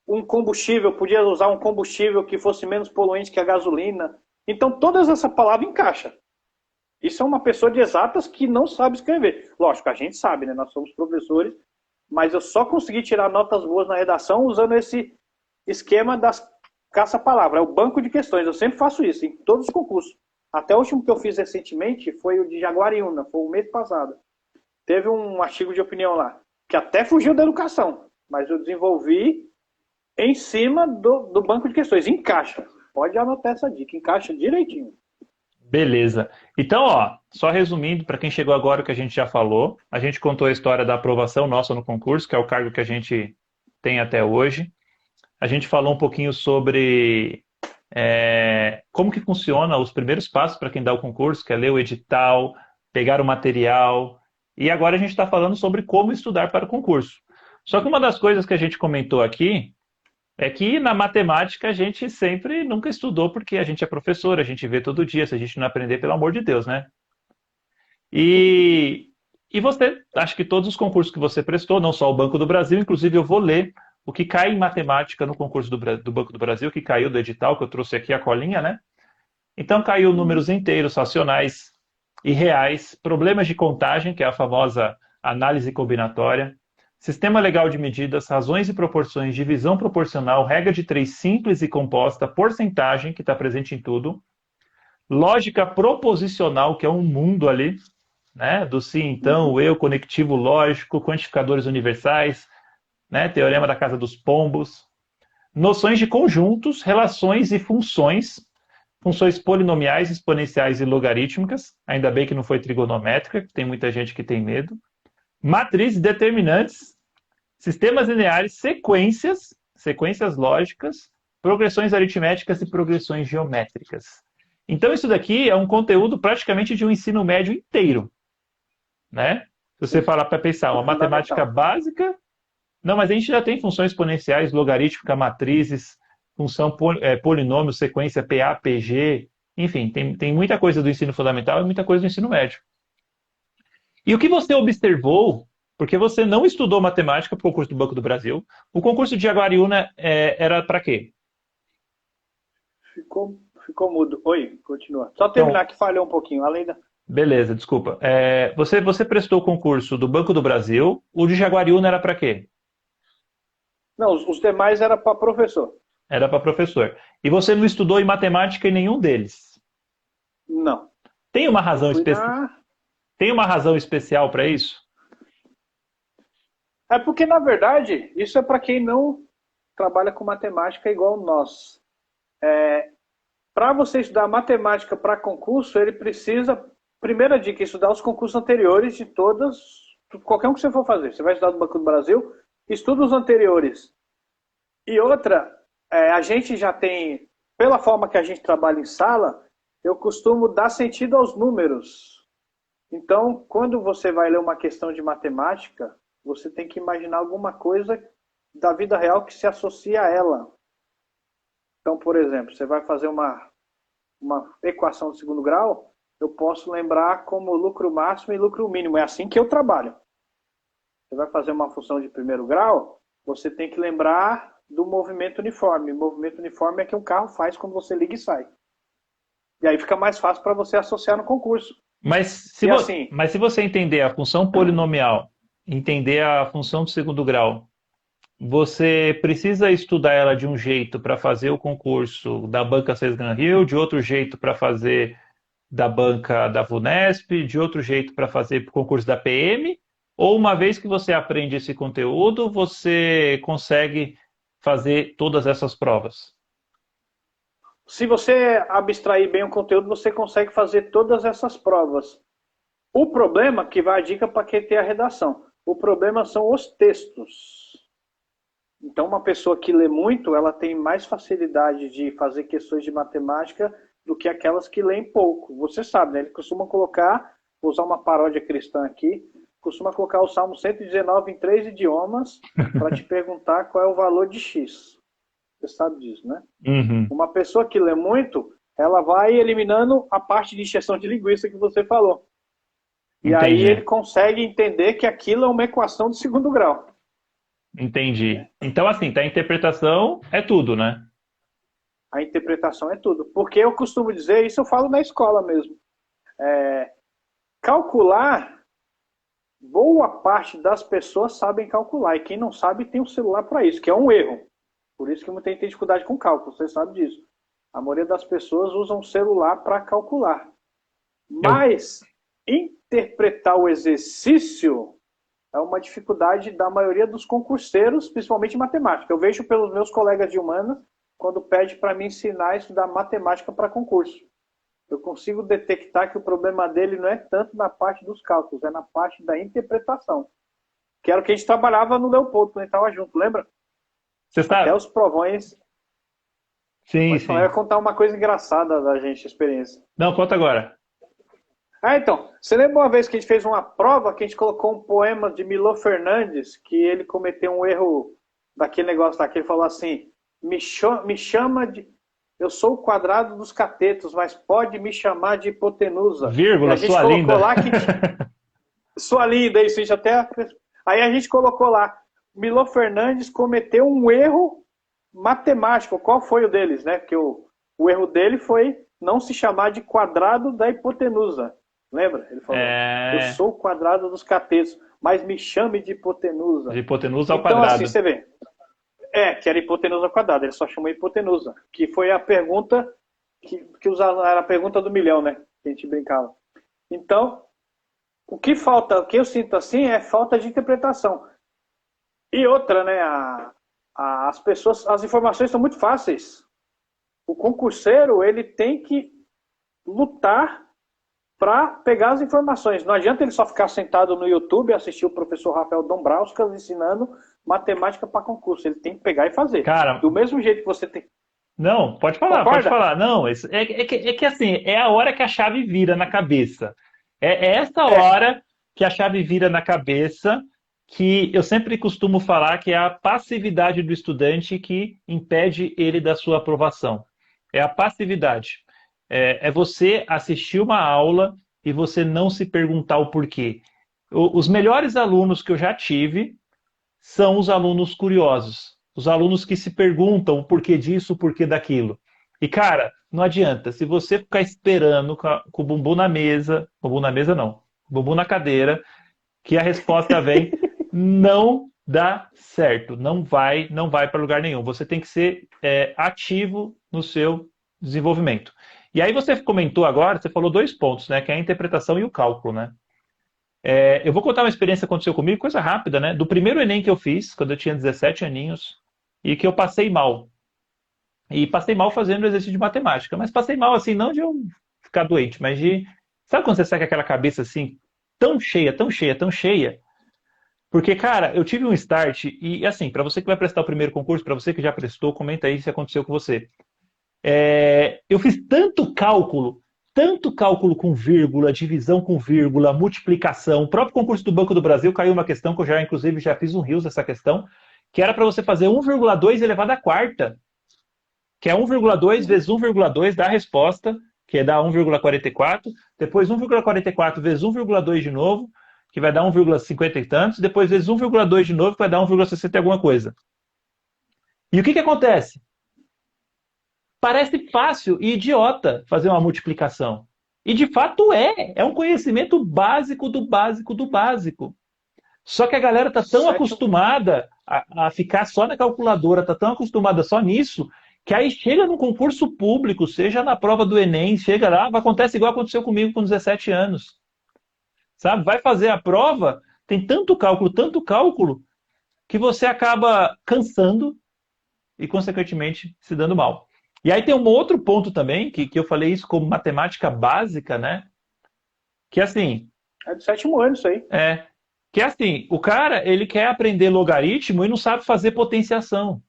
um combustível, podia usar um combustível que fosse menos poluente que a gasolina. Então, todas essa palavra encaixa. Isso é uma pessoa de exatas que não sabe escrever. Lógico, a gente sabe, né? Nós somos professores, mas eu só consegui tirar notas boas na redação usando esse esquema das caça-palavra. É o banco de questões. Eu sempre faço isso, em todos os concursos. Até o último que eu fiz recentemente foi o de Jaguariúna, foi o mês passado. Teve um artigo de opinião lá, que até fugiu da educação, mas eu desenvolvi em cima do banco de questões. Encaixa. Pode anotar essa dica, encaixa direitinho. Beleza. Então, só resumindo, para quem chegou agora o que a gente já falou, a gente contou a história da aprovação nossa no concurso, que é o cargo que a gente tem até hoje. A gente falou um pouquinho sobre como que funciona os primeiros passos para quem dá o concurso, que é ler o edital, pegar o material, e agora a gente está falando sobre como estudar para o concurso. Só que uma das coisas que a gente comentou aqui é que na matemática a gente sempre nunca estudou porque a gente é professor, a gente vê todo dia, se a gente não aprender, pelo amor de Deus, né? E você, acho que todos os concursos que você prestou, não só o Banco do Brasil, inclusive eu vou ler o que cai em matemática no concurso do Banco do Brasil, que caiu do edital, que eu trouxe aqui a colinha, né? Então caiu números inteiros, racionais e reais, problemas de contagem, que é a famosa análise combinatória, sistema legal de medidas, razões e proporções, divisão proporcional, regra de 3 simples e composta, porcentagem, que está presente em tudo, lógica proposicional, que é um mundo ali, né? Do se, então, o eu, conectivo lógico, quantificadores universais, né? Teorema da casa dos pombos. Noções de conjuntos, relações e funções, funções polinomiais, exponenciais e logarítmicas. Ainda bem que não foi trigonométrica, que tem muita gente que tem medo. Matrizes determinantes, sistemas lineares, sequências lógicas, progressões aritméticas e progressões geométricas. Então, isso daqui é um conteúdo praticamente de um ensino médio inteiro, né? Se você parar para pensar, uma matemática básica, não, mas a gente já tem funções exponenciais, logarítmica, matrizes, função polinômio, sequência PA, PG, enfim, tem muita coisa do ensino fundamental e muita coisa do ensino médio. E o que você observou, porque você não estudou matemática para o concurso do Banco do Brasil, o concurso de Jaguariúna era para quê? Ficou mudo. Oi, continua. Só terminar que falhou um pouquinho. Além da... Beleza, desculpa. Você prestou o concurso do Banco do Brasil, o de Jaguariúna era para quê? Não, os demais era para professor. Era para professor. E você não estudou em matemática em nenhum deles? Não. Tem uma razão especial? Tem uma razão especial para isso? É porque, na verdade, isso é para quem não trabalha com matemática igual nós. Para você estudar matemática para concurso, ele precisa, primeira dica, estudar os concursos anteriores de qualquer um que você for fazer. Você vai estudar do Banco do Brasil, estuda os anteriores. E outra, a gente já tem, pela forma que a gente trabalha em sala, eu costumo dar sentido aos números. Então, quando você vai ler uma questão de matemática, você tem que imaginar alguma coisa da vida real que se associa a ela. Então, por exemplo, você vai fazer uma equação de segundo grau, eu posso lembrar como lucro máximo e lucro mínimo. É assim que eu trabalho. Você vai fazer uma função de primeiro grau, você tem que lembrar do movimento uniforme. O movimento uniforme é que um carro faz quando você liga e sai. E aí fica mais fácil para você associar no concurso. Mas se você entender a função polinomial, entender a função de segundo grau, você precisa estudar ela de um jeito para fazer o concurso da banca Sesgan Rio, de outro jeito para fazer da banca da VUNESP, de outro jeito para fazer o concurso da PM, ou uma vez que você aprende esse conteúdo, você consegue fazer todas essas provas? Se você abstrair bem o conteúdo, você consegue fazer todas essas provas. O problema, que vai a dica para quem tem a redação, o problema são os textos. Então, uma pessoa que lê muito, ela tem mais facilidade de fazer questões de matemática do que aquelas que leem pouco. Você sabe, né? Ele costuma colocar, vou usar uma paródia cristã aqui, costuma colocar o Salmo 119 em 3 idiomas para te perguntar qual é o valor de X. Você sabe disso, né? Uhum. Uma pessoa que lê muito, ela vai eliminando a parte de injeção de linguiça que você falou. E Entendi. aí ele consegue entender que aquilo é uma equação de segundo grau. Entendi. Então, assim, a interpretação é tudo, né? A interpretação é tudo. Porque eu costumo dizer, isso eu falo na escola mesmo. Calcular, boa parte das pessoas sabem calcular. E quem não sabe tem um celular para isso, que é um erro. Por isso que muita gente tem dificuldade com cálculo, você sabe disso. A maioria das pessoas usa um celular para calcular. Mas interpretar o exercício é uma dificuldade da maioria dos concurseiros, principalmente em matemática. Eu vejo pelos meus colegas de humanas, quando pede para me ensinar a estudar matemática para concurso. Eu consigo detectar que o problema dele não é tanto na parte dos cálculos, é na parte da interpretação. Que era o que a gente trabalhava no Leopoldo, quando a gente estava junto, lembra? Você sabe? Até os provões. Sim, sim. Eu ia contar uma coisa engraçada da gente, experiência. Não, conta agora. Então, você lembra uma vez que a gente fez uma prova que a gente colocou um poema de Milor Fernandes, que ele cometeu um erro daquele negócio lá, que ele falou assim, me chama de... Eu sou o quadrado dos catetos, mas pode me chamar de hipotenusa. Vírgula, sua linda. Lá que... Sua linda, isso, a gente até... Aí a gente colocou lá, Milor Fernandes cometeu um erro matemático. Qual foi o deles, né? Porque o erro dele foi não se chamar de quadrado da hipotenusa. Lembra? Ele falou, eu sou o quadrado dos catetos, mas me chame de hipotenusa. De hipotenusa ao quadrado. Então, assim, você vê. Que era hipotenusa ao quadrado, ele só chamou hipotenusa. Que foi a pergunta que era a pergunta do milhão, né? Que a gente brincava. Então, O que falta, o que eu sinto assim é falta de interpretação. E outra, né? As pessoas, as informações são muito fáceis. O concurseiro, ele tem que lutar para pegar as informações. Não adianta ele só ficar sentado no YouTube e assistir o professor Rafael Dombrauskas ensinando matemática para concurso. Ele tem que pegar e fazer. Cara, Do mesmo jeito que você tem. não, pode falar, pode Concorda? falar. Não, é que assim, é a hora que a chave vira na cabeça. É essa É, hora que a chave vira na cabeça que eu sempre costumo falar que é a passividade do estudante que impede ele da sua aprovação. É a passividade. É você assistir uma aula e você não se perguntar o porquê. Os melhores alunos que eu já tive são os alunos curiosos, os alunos que se perguntam o porquê disso, o porquê daquilo. E, cara, não adianta, se você ficar esperando com o bumbum na mesa, bumbum na mesa não, bumbum na cadeira, que a resposta vem, não dá certo, não vai para lugar nenhum. Você tem que ser ativo no seu desenvolvimento. E aí você comentou agora, você falou dois pontos, né, que é a interpretação e o cálculo, né? Eu vou contar uma experiência que aconteceu comigo, coisa rápida, né? Do primeiro Enem que eu fiz, quando eu tinha 17 aninhos, e que eu passei mal. E passei mal fazendo exercício de matemática. Mas passei mal, assim, não de eu ficar doente, mas de. Sabe quando você sai com aquela cabeça assim, tão cheia, tão cheia, tão cheia? Porque, cara, eu tive um start, e assim, para você que vai prestar o primeiro concurso, para você que já prestou, comenta aí se aconteceu com você. Eu fiz tanto cálculo com vírgula, divisão com vírgula, multiplicação. O próprio concurso do Banco do Brasil caiu uma questão que eu já, inclusive, já fiz um rios dessa questão, que era para você fazer 1,2 elevado à quarta, que é 1,2 vezes 1,2 dá a resposta, que dá 1,44, depois 1,44 vezes 1,2 de novo, que vai dar 1,50 e tantos, depois vezes 1,2 de novo, que vai dar 1,60 e alguma coisa. E o que acontece? Parece fácil e idiota fazer uma multiplicação. E de fato é um conhecimento básico do básico do básico. Só que a galera está tão acostumada a ficar só na calculadora, está tão acostumada só nisso, que aí chega no concurso público, seja na prova do Enem, chega lá, acontece igual aconteceu comigo com 17 anos. Sabe? Vai fazer a prova, tem tanto cálculo, que você acaba cansando e, consequentemente, se dando mal. E aí tem um outro ponto também, que eu falei isso como matemática básica, né? Que assim. É do sétimo ano isso aí. Que assim, o cara, ele quer aprender logaritmo e não sabe fazer potenciação.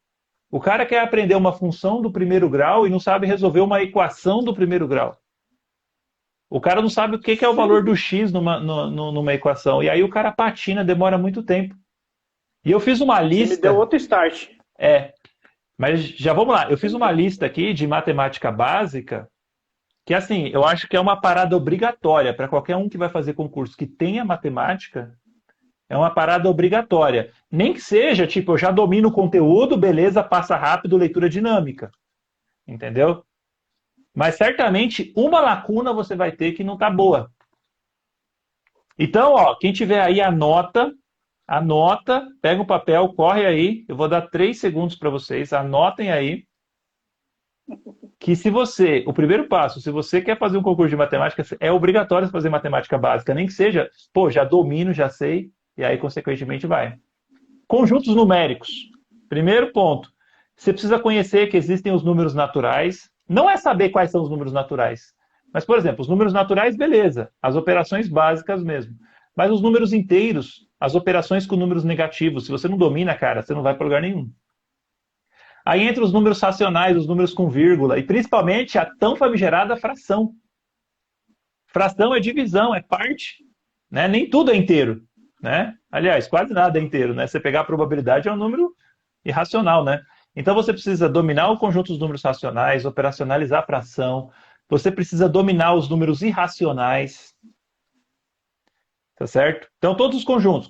O cara quer aprender uma função do primeiro grau e não sabe resolver uma equação do primeiro grau. O cara não sabe o que é o valor do x numa equação. E aí o cara patina, demora muito tempo. E eu fiz uma lista. Você me deu outro start. Mas já vamos lá. Eu fiz uma lista aqui de matemática básica, que assim, eu acho que é uma parada obrigatória para qualquer um que vai fazer concurso que tenha matemática. É uma parada obrigatória. Nem que seja, tipo, eu já domino o conteúdo, beleza, passa rápido, leitura dinâmica. Entendeu? Mas certamente uma lacuna você vai ter que não tá boa. Então, ó, quem tiver aí, anota, pega o papel, corre aí. Eu vou dar 3 segundos para vocês, anotem aí. Que se você, o primeiro passo, se você quer fazer um concurso de matemática, é obrigatório fazer matemática básica, nem que seja, pô, já domino, já sei, e aí, consequentemente, vai. Conjuntos numéricos. Primeiro ponto. Você precisa conhecer que existem os números naturais. Não é saber quais são os números naturais. Mas, por exemplo, os números naturais, beleza. As operações básicas mesmo. Mas os números inteiros, as operações com números negativos, se você não domina, cara, você não vai para lugar nenhum. Aí entra os números racionais, os números com vírgula, e principalmente a tão famigerada fração. Fração é divisão, é parte. Né? Nem tudo é inteiro. Né? Aliás, quase nada é inteiro. Né? Você pegar a probabilidade é um número irracional. Né? Então você precisa dominar o conjunto dos números racionais, operacionalizar a fração. Você precisa dominar os números irracionais. Tá certo? Então todos os conjuntos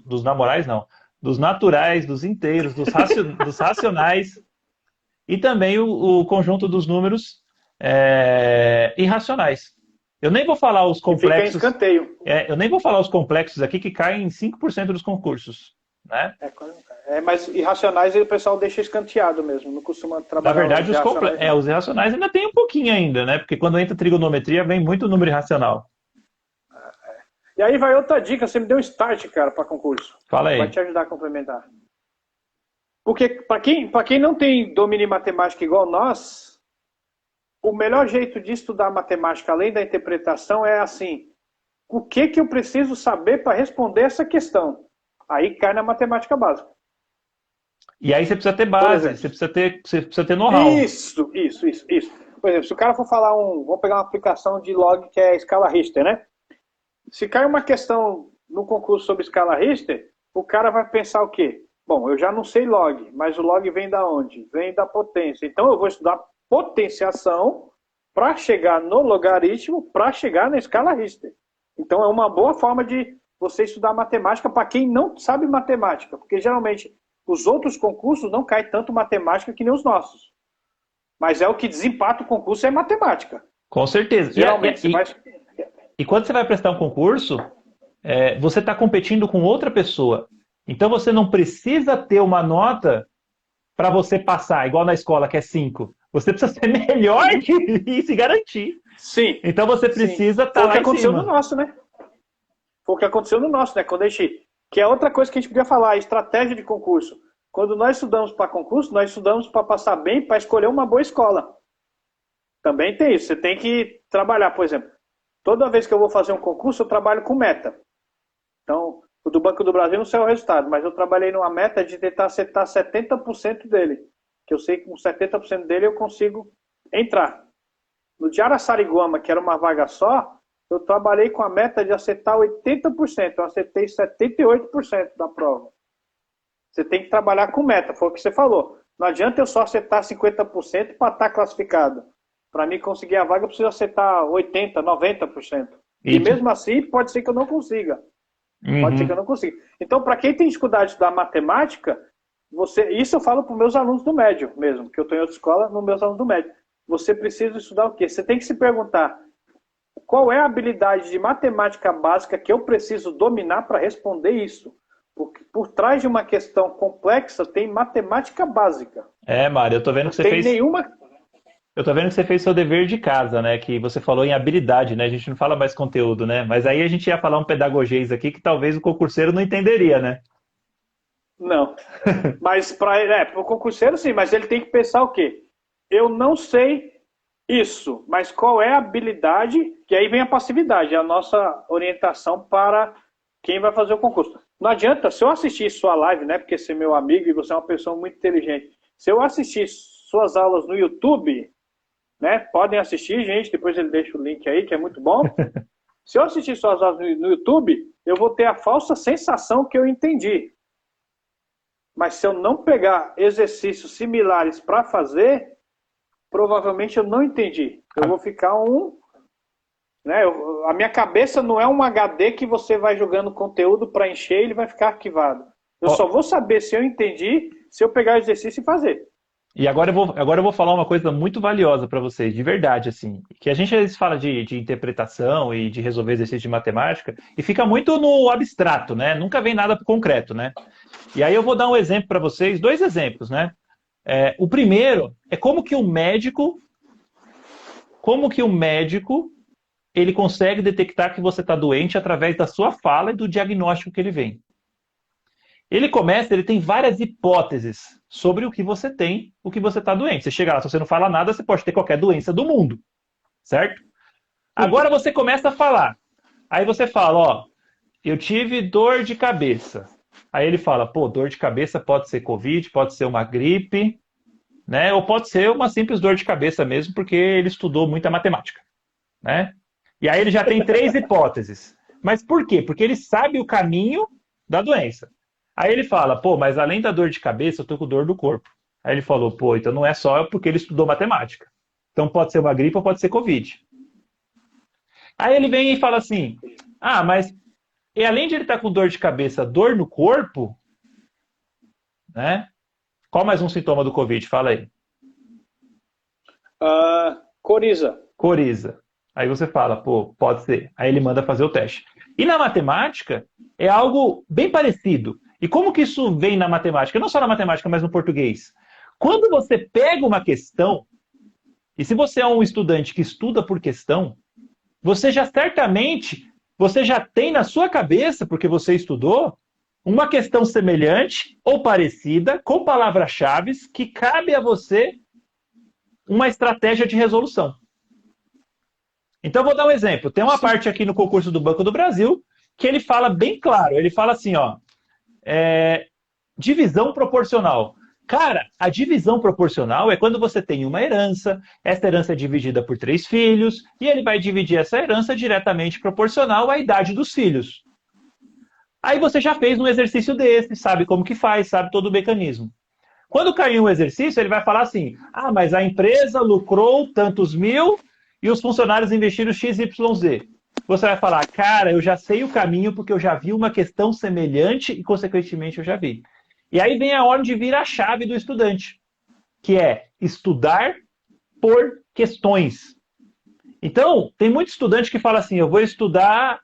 dos namorais não, dos naturais, dos inteiros, dos racionais e também o conjunto dos números irracionais. Eu nem vou falar os complexos. Fica em escanteio. Eu nem vou falar os complexos aqui que caem em 5% dos concursos. Né? Mas irracionais o pessoal deixa escanteado mesmo, não costuma trabalhar. Na verdade, os irracionais ainda tem um pouquinho ainda, né? Porque quando entra trigonometria vem muito número irracional. E aí vai outra dica, você me deu um start, cara, para concurso. Fala aí. Vai te ajudar a complementar. Porque para quem não tem domínio em matemática igual nós, o melhor jeito de estudar matemática, além da interpretação, é assim, o que eu preciso saber para responder essa questão? Aí cai na matemática básica. E aí você precisa ter base, você precisa ter know-how. Isso. Por exemplo, se o cara for falar vamos pegar uma aplicação de log que é a escala Richter, né? Se cai uma questão no concurso sobre escala Richter, o cara vai pensar o quê? Bom, eu já não sei log, mas o log vem da onde? Vem da potência. Então eu vou estudar potenciação para chegar no logaritmo, para chegar na escala Richter. Então é uma boa forma de você estudar matemática para quem não sabe matemática, porque geralmente os outros concursos não caem tanto matemática que nem os nossos. Mas é o que desempata o concurso é matemática. Com certeza. Geralmente e quando você vai prestar um concurso, você está competindo com outra pessoa. Então você não precisa ter uma nota para você passar, igual na escola, que é 5. Você precisa ser melhor e se garantir. Sim. Então você precisa estar lá em cima. Foi o que aconteceu no nosso, né? Foi o que aconteceu no nosso, né? Quando a gente... Que é outra coisa que a gente podia falar, estratégia de concurso. Quando nós estudamos para concurso, nós estudamos para passar bem, para escolher uma boa escola. Também tem isso. Você tem que trabalhar, por exemplo. Toda vez que eu vou fazer um concurso, eu trabalho com meta. Então, o do Banco do Brasil não sei o resultado, mas eu trabalhei numa meta de tentar acertar 70% dele. Que eu sei que com 70% dele eu consigo entrar. No de Araçariguama, que era uma vaga só, eu trabalhei com a meta de acertar 80%. Eu acertei 78% da prova. Você tem que trabalhar com meta, foi o que você falou. Não adianta eu só acertar 50% para estar classificado. Para mim conseguir a vaga, eu preciso acertar 80%, 90%. E mesmo assim, pode ser que eu não consiga. Pode ser que eu não consiga. Então, para quem tem dificuldade de estudar matemática, isso eu falo para os meus alunos do médio mesmo, que eu estou em outra escola, nos meus alunos do médio. Você precisa estudar o quê? Você tem que se perguntar qual é a habilidade de matemática básica que eu preciso dominar para responder isso. Porque por trás de uma questão complexa tem matemática básica. Mário, eu tô vendo que você fez... Eu tô vendo que você fez seu dever de casa, né? Que você falou em habilidade, né? A gente não fala mais conteúdo, né? Mas aí a gente ia falar um pedagogês aqui que talvez o concurseiro não entenderia, né? Não. Mas para o concurseiro, sim. Mas ele tem que pensar o quê? Eu não sei isso, mas qual é a habilidade? Que aí vem a passividade, a nossa orientação para quem vai fazer o concurso. Não adianta, se eu assistir sua live, né? Porque você é meu amigo e você é uma pessoa muito inteligente. Se eu assistir suas aulas no YouTube, né? Podem assistir, gente. Depois ele deixa o link aí, que é muito bom. Se eu assistir suas aulas no YouTube, eu vou ter a falsa sensação que eu entendi. Mas se eu não pegar exercícios similares para fazer, provavelmente eu não entendi. Eu vou ficar né, a minha cabeça não é um HD que você vai jogando conteúdo para encher e ele vai ficar arquivado. Eu só vou saber se eu entendi se eu pegar o exercício e fazer. E agora eu vou falar uma coisa muito valiosa para vocês, de verdade, assim. Que a gente às vezes fala de interpretação e de resolver exercícios de matemática e fica muito no abstrato, né? Nunca vem nada pro concreto, né? E aí eu vou dar um exemplo para vocês, 2 exemplos, né? O primeiro é como que o médico ele consegue detectar que você está doente através da sua fala e do diagnóstico que ele vem. Ele tem várias hipóteses sobre o que você tem, o que você está doente. Você chega lá, se você não fala nada, você pode ter qualquer doença do mundo, certo? Agora você começa a falar. Aí você fala, ó, eu tive dor de cabeça. Aí ele fala, pô, dor de cabeça pode ser Covid, pode ser uma gripe, né? Ou pode ser uma simples dor de cabeça mesmo, porque ele estudou muita matemática, né? E aí ele já tem 3 hipóteses. Mas por quê? Porque ele sabe o caminho da doença. Aí ele fala, pô, mas além da dor de cabeça, eu tô com dor do corpo. Aí ele falou, pô, então não é só porque ele estudou matemática. Então pode ser uma gripe ou pode ser Covid. Aí ele vem e fala assim, mas e além de ele estar com dor de cabeça, dor no corpo, né? Qual mais um sintoma do Covid? Fala aí. Coriza. Coriza. Aí você fala, pô, pode ser. Aí ele manda fazer o teste. E na matemática, é algo bem parecido. E como que isso vem na matemática? Não só na matemática, mas no português. Quando você pega uma questão, e se você é um estudante que estuda por questão, você já certamente você já tem na sua cabeça, porque você estudou, uma questão semelhante ou parecida, com palavras-chave, que cabe a você uma estratégia de resolução. Então, eu vou dar um exemplo. Tem uma parte aqui no concurso do Banco do Brasil que ele fala bem claro. Ele fala assim, ó, divisão proporcional. Cara, a divisão proporcional é quando você tem uma herança, essa herança é dividida por 3 filhos, e ele vai dividir essa herança diretamente proporcional à idade dos filhos. Aí você já fez um exercício desse, sabe como que faz, sabe todo o mecanismo. Quando cair um exercício, ele vai falar assim, mas a empresa lucrou tantos mil e os funcionários investiram XYZ. Você vai falar, cara, eu já sei o caminho porque eu já vi uma questão semelhante e, consequentemente, eu já vi. E aí vem a hora de vir a chave do estudante, que é estudar por questões. Então, tem muito estudante que fala assim, eu vou estudar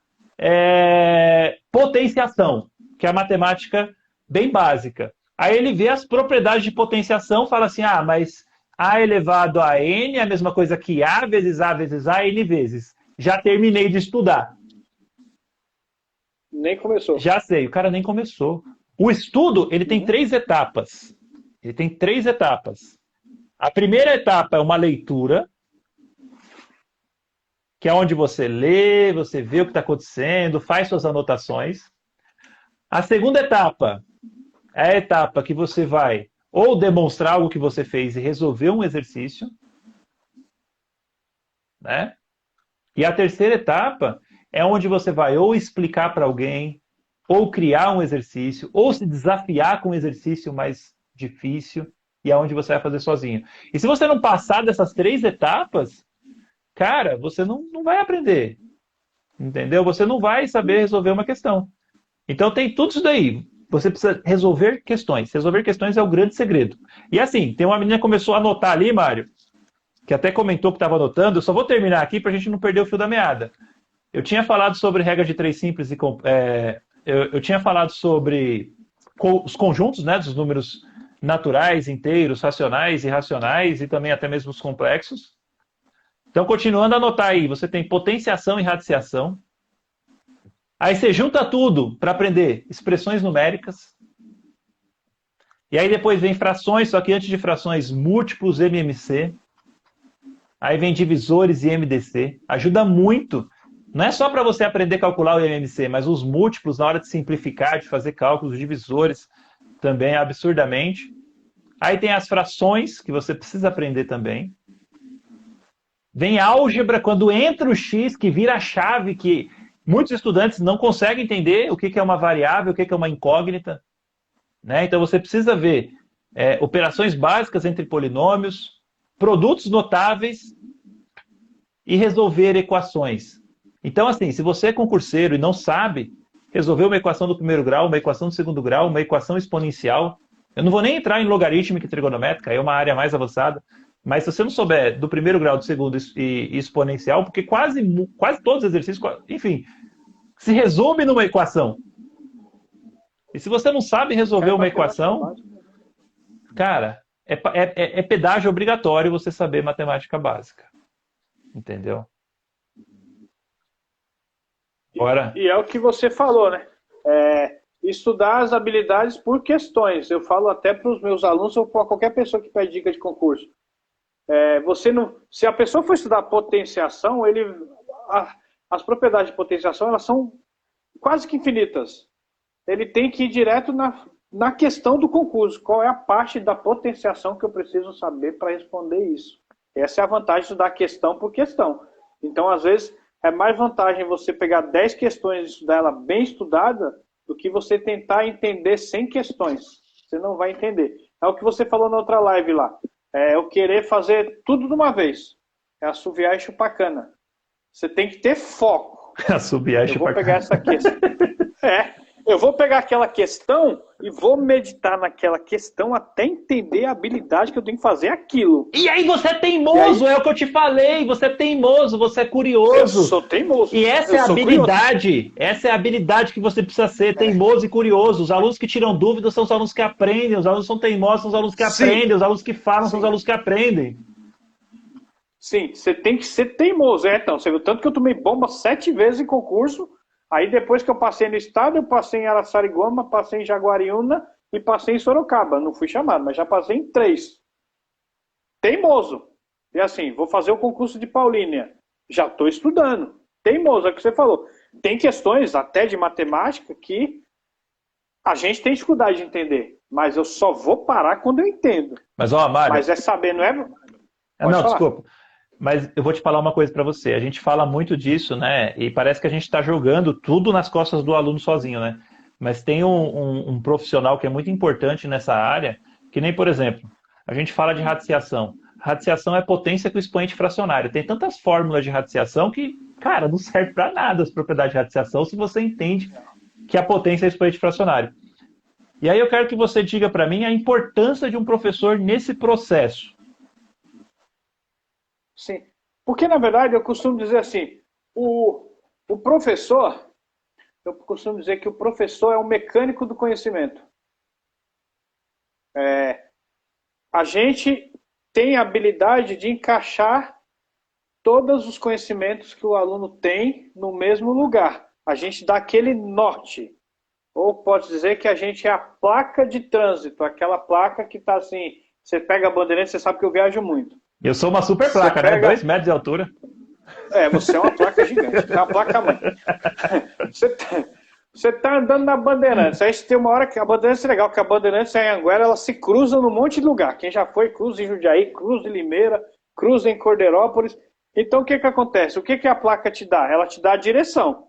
potenciação, que é a matemática bem básica. Aí ele vê as propriedades de potenciação, fala assim, mas A elevado a N é a mesma coisa que A vezes A vezes A, N vezes. Já terminei de estudar. Nem começou. Já sei, o cara nem começou. O estudo, ele tem 3 etapas. Ele tem 3 etapas. A primeira etapa é uma leitura, que é onde você lê, você vê o que está acontecendo, faz suas anotações. A segunda etapa é a etapa que você vai ou demonstrar algo que você fez e resolver um exercício, né? E a terceira etapa é onde você vai ou explicar para alguém, ou criar um exercício, ou se desafiar com um exercício mais difícil, e é onde você vai fazer sozinho. E se você não passar dessas 3 etapas, cara, você não vai aprender. Entendeu? Você não vai saber resolver uma questão. Então tem tudo isso daí. Você precisa resolver questões. Resolver questões é o grande segredo. E assim, tem uma menina que começou a anotar ali, Mário, que até comentou que estava anotando. Eu só vou terminar aqui para a gente não perder o fio da meada. Eu tinha falado sobre regra de 3 simples e eu tinha falado sobre os conjuntos, né, dos números naturais, inteiros, racionais, irracionais e também até mesmo os complexos. Então, continuando a anotar aí, você tem potenciação e radiciação. Aí você junta tudo para aprender expressões numéricas. E aí depois vem frações, só que antes de frações, múltiplos MMC. Aí vem divisores e MDC. Ajuda muito. Não é só para você aprender a calcular o MMC, mas os múltiplos na hora de simplificar, de fazer cálculos, divisores também absurdamente. Aí tem as frações, que você precisa aprender também. Vem álgebra, quando entra o X, que vira a chave, que muitos estudantes não conseguem entender o que é uma variável, o que é uma incógnita. Né? Então você precisa ver operações básicas entre polinômios, produtos notáveis e resolver equações. Então, assim, se você é concurseiro e não sabe resolver uma equação do primeiro grau, uma equação do segundo grau, uma equação exponencial, eu não vou nem entrar em logarítmica e trigonométrica, é uma área mais avançada, mas se você não souber do primeiro grau, do segundo e exponencial, porque quase todos os exercícios, enfim, se resume numa equação. E se você não sabe resolver uma equação, cara, é pedágio obrigatório você saber matemática básica. Entendeu? Bora. E é o que você falou, né? Estudar as habilidades por questões. Eu falo até para os meus alunos ou para qualquer pessoa que pede dica de concurso. Se a pessoa for estudar potenciação, as propriedades de potenciação elas são quase que infinitas. Ele tem que ir direto na questão do concurso. Qual é a parte da potenciação que eu preciso saber para responder isso? Essa é a vantagem de estudar questão por questão. Então, às vezes, é mais vantagem você pegar 10 questões e estudar ela bem estudada do que você tentar entender 100 questões. Você não vai entender. É o que você falou na outra live lá. Eu querer fazer tudo de uma vez. É assoviar e chupar cana. Você tem que ter foco. Assoviar e chupar cana. Eu vou pegar essa questão. Eu vou pegar aquela questão e vou meditar naquela questão até entender a habilidade que eu tenho que fazer aquilo. E aí você é teimoso, é o que eu te falei. Você é teimoso, você é curioso. Eu sou teimoso. E essa é a habilidade. Essa é a habilidade que você precisa ser, teimoso e curioso. Os alunos que tiram dúvidas são os alunos que aprendem. Os alunos são teimosos, são os alunos que aprendem. Os alunos que falam são os alunos que aprendem. Sim, você tem que ser teimoso. Então, você viu tanto que eu tomei bomba 7 vezes em concurso Aí depois que eu passei no estado, eu passei em Araçariguama, passei em Jaguariúna e passei em Sorocaba. Não fui chamado, mas já passei em 3. Teimoso. E assim, vou fazer o concurso de Paulínia. Já estou estudando. Teimoso, é o que você falou. Tem questões até de matemática que a gente tem dificuldade de entender. Mas eu só vou parar quando eu entendo. Mas, ó, Mário... Mas é saber, não é? Não, falar. desculpa. Mas eu vou te falar uma coisa para você. A gente fala muito disso, né? E parece que a gente está jogando tudo nas costas do aluno sozinho, né? Mas tem um profissional que é muito importante nessa área, que nem, por exemplo, a gente fala de radiciação. Radiciação é potência com expoente fracionário. Tem tantas fórmulas de radiciação que, cara, não serve para nada as propriedades de radiciação se você entende que a potência é expoente fracionário. E aí eu quero que você diga para mim a importância de um professor nesse processo. Sim. Porque, na verdade, eu costumo dizer assim, o professor, eu costumo dizer que o professor é o mecânico do conhecimento. A gente tem a habilidade de encaixar todos os conhecimentos que o aluno tem no mesmo lugar. A gente dá aquele norte. Ou pode dizer que a gente é a placa de trânsito, aquela placa que está assim, você pega a bandeirante, você sabe que eu viajo muito. Eu sou uma super placa, né? 2 metros de altura. Você é uma placa gigante, é uma placa mãe. Você tá andando na Bandeirantes, aí tem uma hora que a Bandeirantes é legal, porque a Bandeirantes e a Anhanguera, ela se cruzam num monte de lugar. Quem já foi, cruza em Jundiaí, cruza em Limeira, cruza em Cordeirópolis. Então o que acontece? O que a placa te dá? Ela te dá a direção.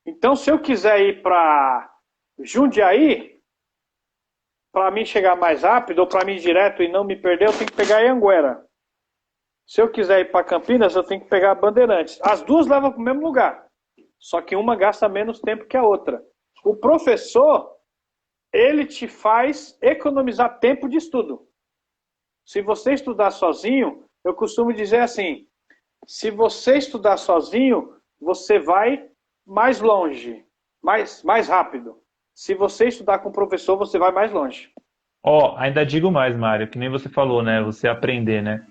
Então se eu quiser ir para Jundiaí, para mim chegar mais rápido, ou para mim ir direto e não me perder, eu tenho que pegar a Anhanguera. Se eu quiser ir para Campinas, eu tenho que pegar a Bandeirantes. As duas levam para o mesmo lugar. Só que uma gasta menos tempo que a outra. O professor, ele te faz economizar tempo de estudo. Se você estudar sozinho, eu costumo dizer assim, se você estudar sozinho, você vai mais longe, mais rápido. Se você estudar com o professor, você vai mais longe. Ainda digo mais, Mário, que nem você falou, né? Você aprender, né?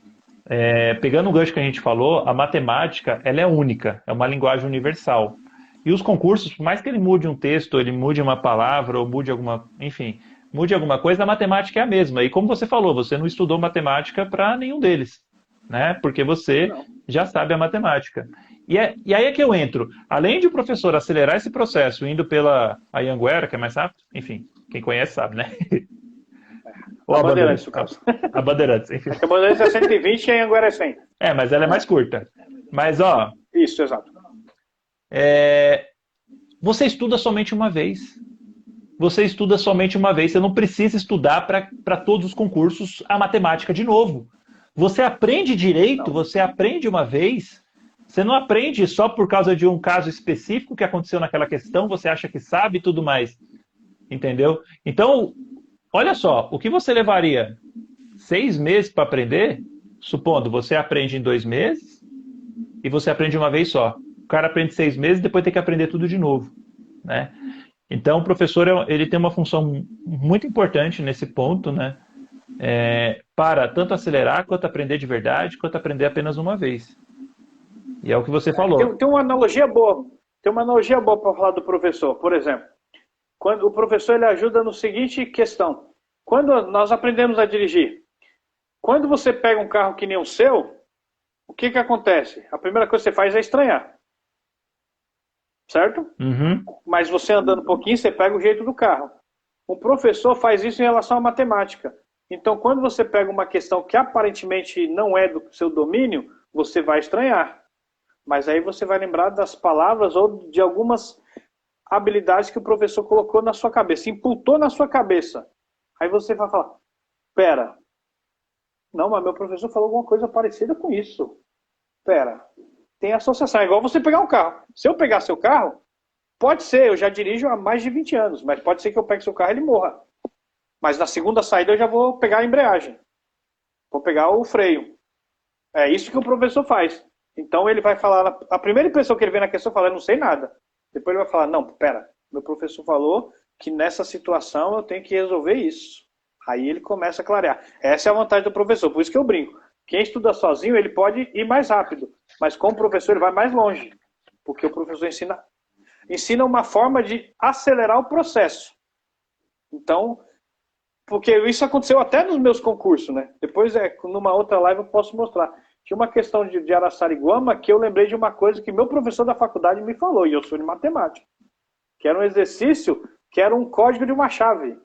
Pegando o gancho que a gente falou, a matemática, ela é única, é uma linguagem universal. E os concursos, por mais que ele mude um texto, ele mude uma palavra, ou mude alguma coisa, a matemática é a mesma. E como você falou, você não estudou matemática para nenhum deles, né? Porque você já sabe a matemática. E aí é que eu entro. Além de o professor acelerar esse processo, indo pela Anhanguera, que é mais rápido, enfim, quem conhece sabe, né? Ou a Bandeirantes, no caso. A Bandeirantes, enfim. A Bandeirantes é 120 e a Anhanguera é 100. Mas ela é mais curta. Mas, Isso, exato. Você estuda somente uma vez. Você estuda somente uma vez. Você não precisa estudar para todos os concursos a matemática de novo. Você aprende direito, você aprende uma vez. Você não aprende só por causa de um caso específico que aconteceu naquela questão, você acha que sabe e tudo mais. Entendeu? Então, olha só, o que você levaria 6 meses para aprender, supondo você aprende em 2 meses e você aprende uma vez só. O cara aprende 6 meses e depois tem que aprender tudo de novo, né? Então, o professor ele tem uma função muito importante nesse ponto, né? Para tanto acelerar, quanto aprender de verdade, quanto aprender apenas uma vez. E é o que você falou. Tem uma analogia boa. Tem uma analogia boa para falar do professor. Por exemplo, quando o professor ele ajuda no seguinte questão. Quando nós aprendemos a dirigir, quando você pega um carro que nem o seu, o que acontece? A primeira coisa que você faz é estranhar. Certo? Uhum. Mas você andando um pouquinho, você pega o jeito do carro. O professor faz isso em relação à matemática. Então, quando você pega uma questão que aparentemente não é do seu domínio, você vai estranhar. Mas aí você vai lembrar das palavras ou de algumas habilidades que o professor colocou na sua cabeça, imputou na sua cabeça. Aí você vai falar, pera, não, mas meu professor falou alguma coisa parecida com isso. Pera, tem associação. É igual você pegar um carro. Se eu pegar seu carro, pode ser, eu já dirijo há mais de 20 anos, mas pode ser que eu pegue seu carro e ele morra. Mas na segunda saída eu já vou pegar a embreagem. Vou pegar o freio. É isso que o professor faz. Então ele vai falar, a primeira impressão que ele vê na questão, fala, eu não sei nada. Depois ele vai falar, não, pera, meu professor falou que nessa situação eu tenho que resolver isso. Aí ele começa a clarear. Essa é a vantagem do professor, por isso que eu brinco. Quem estuda sozinho, ele pode ir mais rápido, mas com o professor ele vai mais longe, porque o professor ensina ensina uma forma de acelerar o processo. Então, porque isso aconteceu até nos meus concursos, né? Depois, numa outra live eu posso mostrar. Tinha uma questão de Araçariguama que eu lembrei de uma coisa que meu professor da faculdade me falou, e eu sou de matemática, que era um exercício que era um código de uma chave.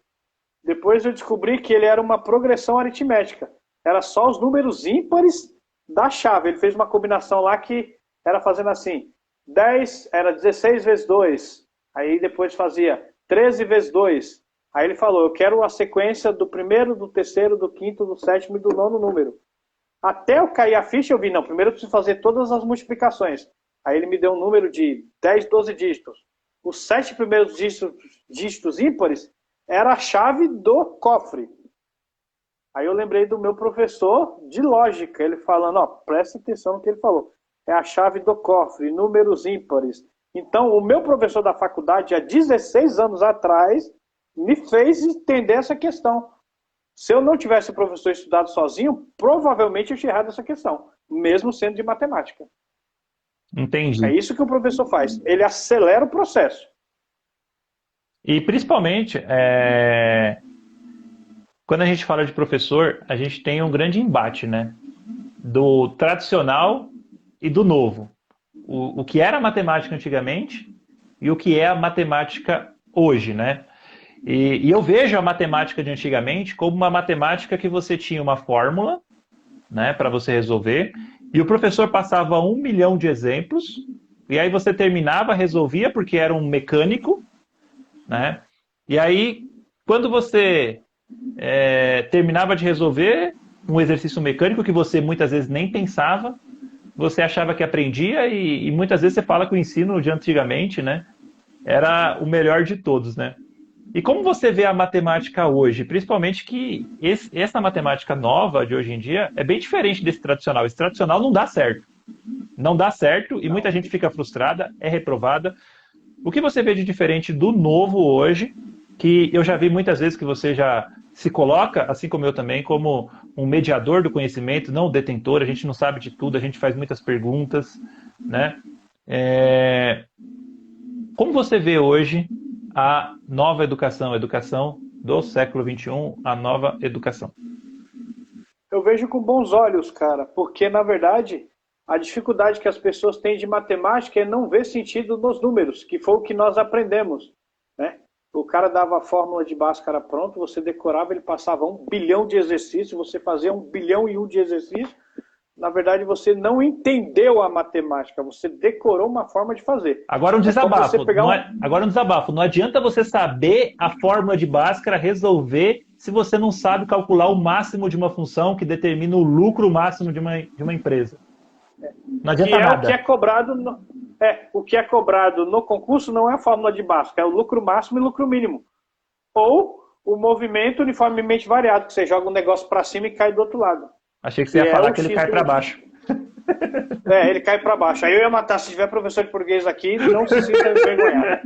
Depois eu descobri que ele era uma progressão aritmética. Era só os números ímpares da chave. Ele fez uma combinação lá que era fazendo assim, 10 era 16 vezes 2. Aí depois fazia 13 vezes 2. Aí ele falou, eu quero a sequência do primeiro, do terceiro, do quinto, do sétimo e do nono número. Até eu cair a ficha, eu vi, não, primeiro eu preciso fazer todas as multiplicações. Aí ele me deu um número de 10, 12 dígitos. Os 7 primeiros dígitos ímpares era a chave do cofre. Aí eu lembrei do meu professor de lógica, ele falando, ó, presta atenção no que ele falou. É a chave do cofre, números ímpares. Então, o meu professor da faculdade, há 16 anos atrás, me fez entender essa questão. Se eu não tivesse o professor estudado sozinho, provavelmente eu tinha errado essa questão, mesmo sendo de matemática. Entendi. É isso que o professor faz. Ele acelera o processo. E principalmente, quando a gente fala de professor, a gente tem um grande embate, né? Do tradicional e do novo. O que era matemática antigamente e o que é a matemática hoje, né? E eu vejo a matemática de antigamente como uma matemática que você tinha uma fórmula, né, para você resolver, e o professor passava 1 milhão de exemplos, e aí você terminava, resolvia, porque era um mecânico, né? E aí, quando você terminava de resolver um exercício mecânico que você muitas vezes nem pensava, você achava que aprendia, e muitas vezes você fala que o ensino de antigamente, né, era o melhor de todos, né? E como você vê a matemática hoje? Principalmente que essa matemática nova de hoje em dia é bem diferente desse tradicional. Esse tradicional não dá certo. Não dá certo e muita gente fica frustrada, é reprovada. O que você vê de diferente do novo hoje, que eu já vi muitas vezes que você já se coloca, assim como eu também, como um mediador do conhecimento, não o detentor, a gente não sabe de tudo, a gente faz muitas perguntas, né? Como você vê hoje a nova educação, a educação do século XXI, a nova educação? Eu vejo com bons olhos, cara, porque, na verdade, a dificuldade que as pessoas têm de matemática é não ver sentido nos números, que foi o que nós aprendemos, né? O cara dava a fórmula de Bhaskara pronto, você decorava, ele passava 1 bilhão de exercícios, você fazia 1 bilhão e 1 de exercícios. Na verdade, você não entendeu a matemática, você decorou uma forma de fazer. Agora um desabafo. Agora um desabafo. Não adianta você saber a fórmula de Bhaskara, resolver, se você não sabe calcular o máximo de uma função que determina o lucro máximo de uma empresa. Não adianta nada. O que é cobrado no concurso não é a fórmula de Bhaskara, é o lucro máximo e lucro mínimo. Ou o movimento uniformemente variado, que você joga um negócio para cima e cai do outro lado. Achei que você ia falar que ele cai para baixo. Ele cai para baixo. Aí eu ia matar, se tiver professor de português aqui, não se sinta envergonhado.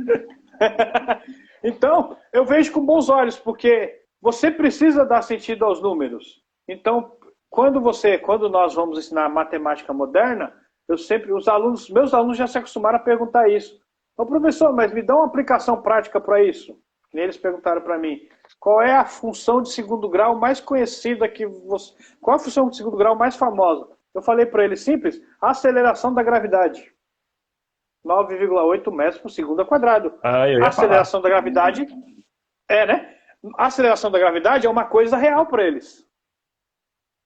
Então, eu vejo com bons olhos, porque você precisa dar sentido aos números. Então, quando nós vamos ensinar matemática moderna, meus alunos já se acostumaram a perguntar isso. Ô, professor, mas me dá uma aplicação prática para isso. E eles perguntaram para mim, qual é a função de segundo grau mais conhecida que você... Qual é a função de segundo grau mais famosa? Eu falei para eles, simples, aceleração da gravidade. 9,8 metros por segundo ao quadrado. A aceleração da gravidade né? A aceleração da gravidade é uma coisa real para eles.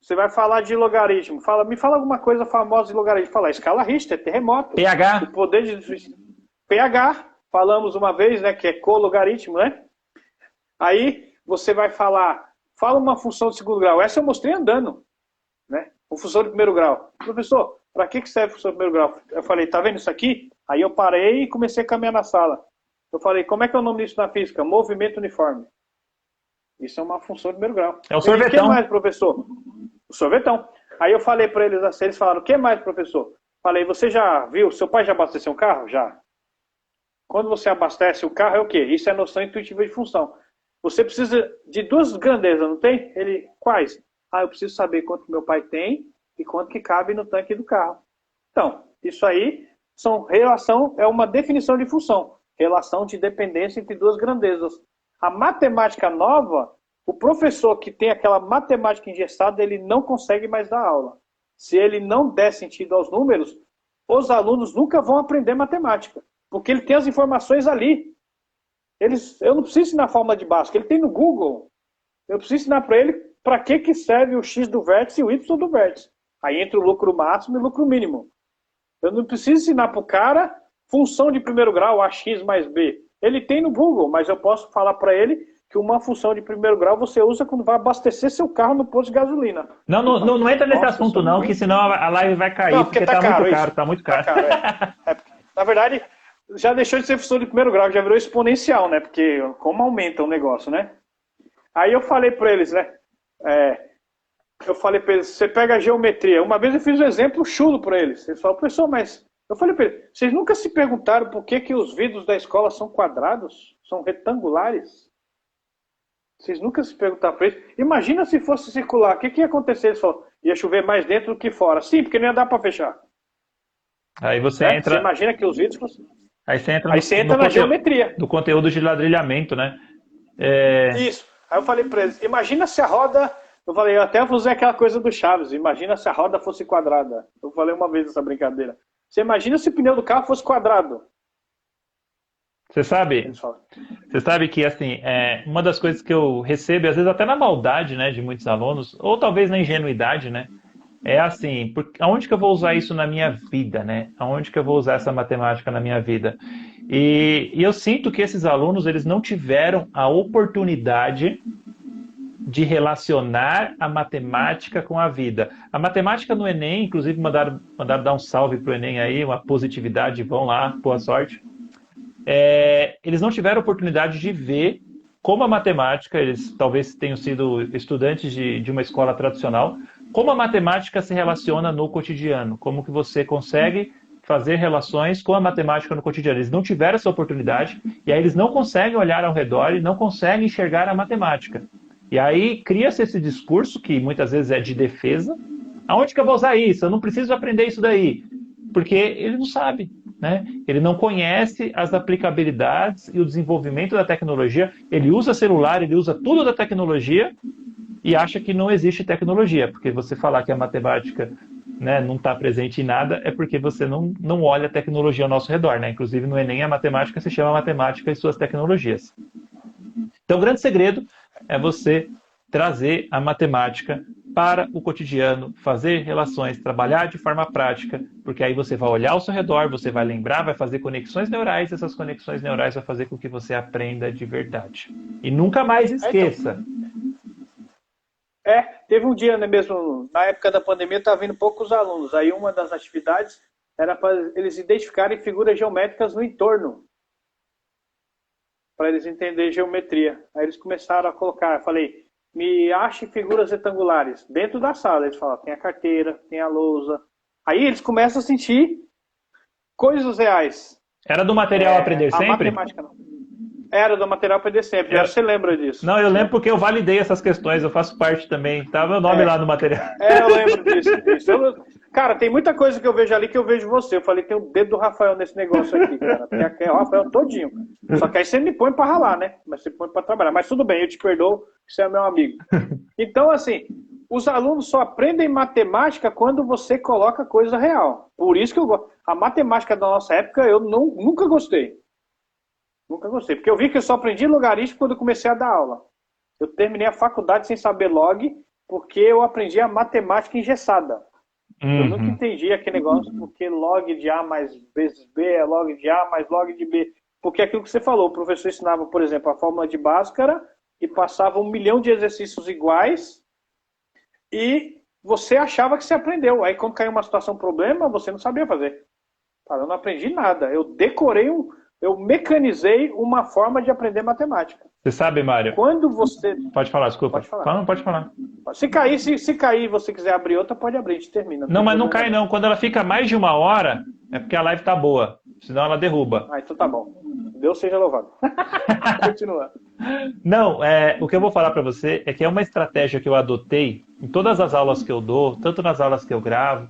Você vai falar de logaritmo. Me fala alguma coisa famosa de logaritmo. Fala, escala Richter, terremoto. pH. O poder de... pH. Falamos uma vez, né? Que é cologaritmo, né? Aí você vai fala uma função de segundo grau. Essa eu mostrei andando, né? Uma função de primeiro grau. Professor, para que serve a função de primeiro grau? Eu falei, tá vendo isso aqui? Aí eu parei e comecei a caminhar na sala. Eu falei, como é que é o nome disso na física? Movimento uniforme. Isso é uma função de primeiro grau. É o sorvetão. O que mais, professor? O sorvetão. Aí eu falei para eles assim, eles falaram, o que mais, professor? Falei, você já viu, seu pai já abasteceu um carro? Já. Quando você abastece o carro é o quê? Isso é noção intuitiva de função. Você precisa de duas grandezas, não tem? Ele, quais? Eu preciso saber quanto que meu pai tem e quanto que cabe no tanque do carro. Então, isso aí é uma definição de função. relação de dependência entre duas grandezas. A matemática nova, o professor que tem aquela matemática engessada, ele não consegue mais dar aula. Se ele não der sentido aos números, os alunos nunca vão aprender matemática, porque ele tem as informações ali. Eu não preciso ensinar a fórmula de Bhaskara, ele tem no Google. Eu preciso ensinar para ele para que serve o X do vértice e o Y do vértice. Aí entra o lucro máximo e o lucro mínimo. Eu não preciso ensinar para o cara função de primeiro grau, AX mais B. Ele tem no Google, mas eu posso falar para ele que uma função de primeiro grau você usa quando vai abastecer seu carro no posto de gasolina. Não entra nesse assunto não, que senão a live vai cair, não, porque tá muito caro, tá muito caro. Na verdade, já deixou de ser função de primeiro grau, já virou exponencial, né? Porque como aumenta o negócio, né? Aí eu falei para eles, né? Você pega a geometria. Uma vez eu fiz um exemplo chulo para eles. Eles falaram, professor, mas... Eu falei para eles, vocês nunca se perguntaram por que os vidros da escola são quadrados? São retangulares? Vocês nunca se perguntaram para eles? Imagina se fosse circular, o que ia acontecer? Eles falaram, ia chover mais dentro do que fora. Sim, porque não ia dar para fechar. Aí você entra... Você imagina que os vidros... Aí você entra na geometria. Do conteúdo de ladrilhamento, né? Isso. Aí eu falei para eles, imagina se a roda... eu até usei aquela coisa do Chaves, imagina se a roda fosse quadrada. Eu falei uma vez essa brincadeira. Você imagina se o pneu do carro fosse quadrado. Você sabe que, assim, uma das coisas que eu recebo, às vezes até na maldade, né, de muitos alunos, ou talvez na ingenuidade, né, é assim, aonde que eu vou usar isso na minha vida, né? Aonde que eu vou usar essa matemática na minha vida? E eu sinto que esses alunos, eles não tiveram a oportunidade de relacionar a matemática com a vida. A matemática no Enem, inclusive mandaram dar um salve para o Enem aí, uma positividade, vão lá, boa sorte. Eles não tiveram oportunidade de ver como a matemática, eles talvez tenham sido estudantes de uma escola tradicional, como a matemática se relaciona no cotidiano, como que você consegue fazer relações com a matemática no cotidiano. Eles não tiveram essa oportunidade, e aí eles não conseguem olhar ao redor e não conseguem enxergar a matemática. E aí cria-se esse discurso, que muitas vezes é de defesa. Aonde que eu vou usar isso? Eu não preciso aprender isso daí. Porque ele não sabe, né? Ele não conhece as aplicabilidades e o desenvolvimento da tecnologia. Ele usa celular, ele usa tudo da tecnologia e acha que não existe tecnologia. Porque você falar que a matemática, né, não está presente em nada é porque você não olha a tecnologia ao nosso redor, né? Inclusive no Enem a matemática se chama matemática e suas tecnologias. Então o grande segredo é você trazer a matemática para o cotidiano, fazer relações, trabalhar de forma prática, porque aí você vai olhar ao seu redor, você vai lembrar, vai fazer conexões neurais, essas conexões neurais vão fazer com que você aprenda de verdade. E nunca mais esqueça. Teve um dia, né, mesmo na época da pandemia, estava vindo poucos alunos. Aí uma das atividades era para eles identificarem figuras geométricas no entorno, para eles entenderem geometria. Aí eles começaram a colocar, eu falei, me ache figuras retangulares dentro da sala. Eles falaram, tem a carteira, tem a lousa. Aí eles começam a sentir coisas reais. Era do material Aprender Sempre? Matemática não. Era do material Aprender Sempre. Você lembra disso? Não, eu lembro porque eu validei essas questões, eu faço parte também. Tá meu nome lá no material. Eu lembro disso. Cara, tem muita coisa que eu vejo ali que eu vejo você. Eu falei, tem o dedo do Rafael nesse negócio aqui, cara. Tem o Rafael todinho. Só que aí você me põe pra ralar, né? Mas você põe pra trabalhar. Mas tudo bem, eu te perdoo, você é meu amigo. Então, assim, os alunos só aprendem matemática quando você coloca coisa real. Por isso que eu gosto. A matemática da nossa época eu nunca gostei. Nunca gostei. Porque eu vi que eu só aprendi logaritmo quando eu comecei a dar aula. Eu terminei a faculdade sem saber log, porque eu aprendi a matemática engessada. Eu nunca entendi aquele negócio, porque log de A mais vezes B é log de A mais log de B. Porque aquilo que você falou, o professor ensinava, por exemplo, a fórmula de Bhaskara e passava 1 milhão de exercícios iguais e você achava que você aprendeu. Aí quando caiu uma situação problema, você não sabia fazer. Eu não aprendi nada. Eu decorei eu mecanizei uma forma de aprender matemática. Você sabe, Mário? Quando você... Pode falar, desculpa. Pode falar. Não, pode falar. Se cair e você quiser abrir outra, pode abrir, a gente termina. Não, mas não cai não. Quando ela fica mais de 1 hora, é porque a live tá boa. Senão ela derruba. Então tá bom. Deus seja louvado. Continua. Não, o que eu vou falar para você é que é uma estratégia que eu adotei em todas as aulas que eu dou, tanto nas aulas que eu gravo,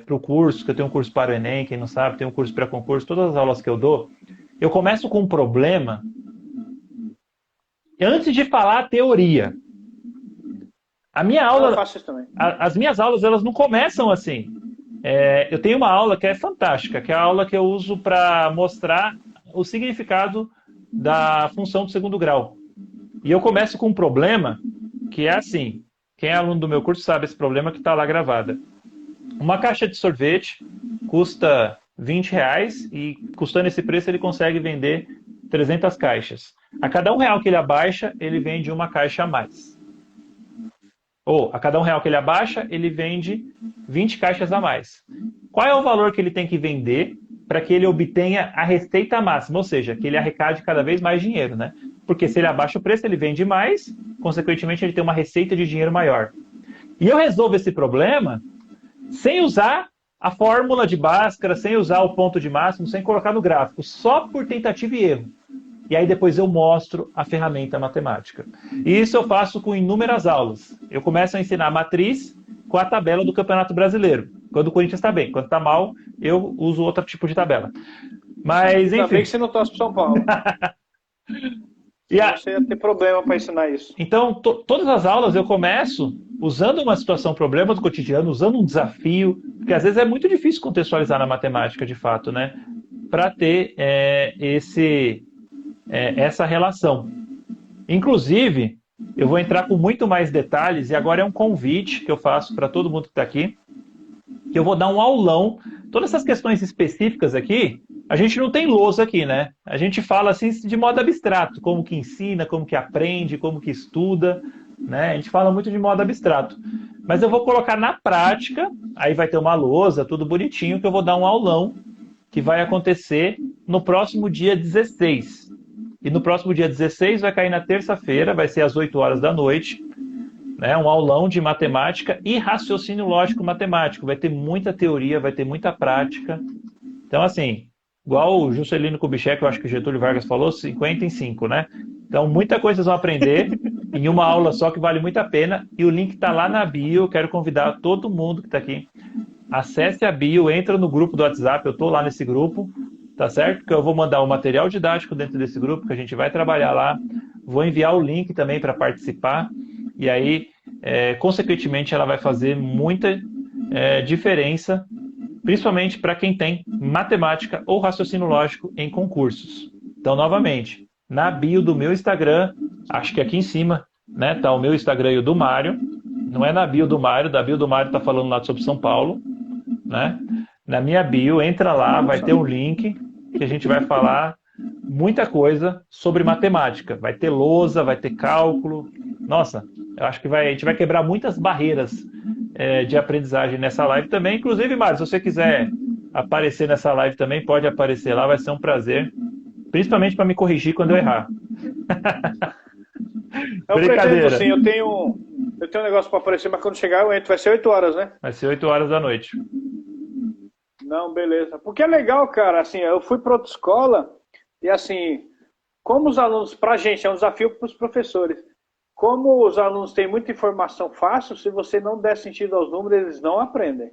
para o curso, que eu tenho um curso para o Enem, quem não sabe, tem um curso para concurso, todas as aulas que eu dou, eu começo com um problema antes de falar a teoria. A minha aula, Eu faço isso também. as minhas aulas, elas não começam assim. Eu tenho uma aula que é fantástica, que é a aula que eu uso para mostrar o significado da função do segundo grau. E eu começo com um problema que é assim. Quem é aluno do meu curso sabe esse problema que está lá gravada. Uma caixa de sorvete custa R$ 20 e, custando esse preço, ele consegue vender 300 caixas. A cada R$ 1 que ele abaixa, ele vende uma caixa a mais. Ou, a cada R$ 1 que ele abaixa, ele vende 20 caixas a mais. Qual é o valor que ele tem que vender para que ele obtenha a receita máxima? Ou seja, que ele arrecade cada vez mais dinheiro, né? Porque se ele abaixa o preço, ele vende mais, consequentemente, ele tem uma receita de dinheiro maior. E eu resolvo esse problema sem usar a fórmula de Bhaskara, sem usar o ponto de máximo, sem colocar no gráfico, só por tentativa e erro. E aí depois eu mostro a ferramenta matemática. E isso eu faço com inúmeras aulas. Eu começo a ensinar a matriz com a tabela do Campeonato Brasileiro. Quando o Corinthians está bem. Quando está mal, eu uso outro tipo de tabela. Mas, enfim... Ainda bem que você não torce para São Paulo. Você ia ter problema para ensinar isso. Então, todas as aulas eu começo usando uma situação, problema do cotidiano, usando um desafio, porque às vezes é muito difícil contextualizar na matemática, de fato, né? Para ter essa relação. Inclusive, eu vou entrar com muito mais detalhes, e agora é um convite que eu faço para todo mundo que está aqui, que eu vou dar um aulão. Todas essas questões específicas aqui, a gente não tem lousa aqui, né? A gente fala assim de modo abstrato, como que ensina, como que aprende, como que estuda, né? A gente fala muito de modo abstrato. Mas eu vou colocar na prática, aí vai ter uma lousa, tudo bonitinho, que eu vou dar um aulão, que vai acontecer no próximo dia 16. E no próximo dia 16 vai cair na terça-feira, vai ser às 8 horas da noite, né? Um aulão de matemática e raciocínio lógico matemático. Vai ter muita teoria, vai ter muita prática. Então, assim, igual o Juscelino Kubitschek, eu acho que o Getúlio Vargas falou, 50 em 5, né? Então, muita coisa vocês vão aprender em uma aula só, que vale muito a pena. E o link está lá na bio. Eu quero convidar todo mundo que está aqui. Acesse a bio, entra no grupo do WhatsApp. Eu estou lá nesse grupo, tá certo? Que eu vou mandar o material didático dentro desse grupo, que a gente vai trabalhar lá. Vou enviar o link também para participar. E aí, consequentemente, ela vai fazer muita diferença, principalmente para quem tem matemática ou raciocínio lógico em concursos. Então, novamente, na bio do meu Instagram, acho que aqui em cima, né, tá o meu Instagram e o do Mário. Não é na bio do Mário, da bio do Mário tá falando lá sobre São Paulo, né? Na minha bio, entra lá, vai ter um link que a gente vai falar muita coisa sobre matemática. Vai ter lousa, vai ter cálculo. Nossa, eu acho que a gente vai quebrar muitas barreiras de aprendizagem nessa live também. Inclusive, Mário, se você quiser aparecer nessa live também, pode aparecer lá, vai ser um prazer. Principalmente para me corrigir quando eu errar. Eu pretendo, sim, eu tenho um negócio para aparecer, mas quando chegar eu entro. Vai ser 8 horas, né? Vai ser 8 horas da noite. Não, beleza. Porque é legal, cara, assim, eu fui para outra escola e assim, como os alunos, pra gente, é um desafio para os professores. Como os alunos têm muita informação fácil, se você não der sentido aos números, eles não aprendem.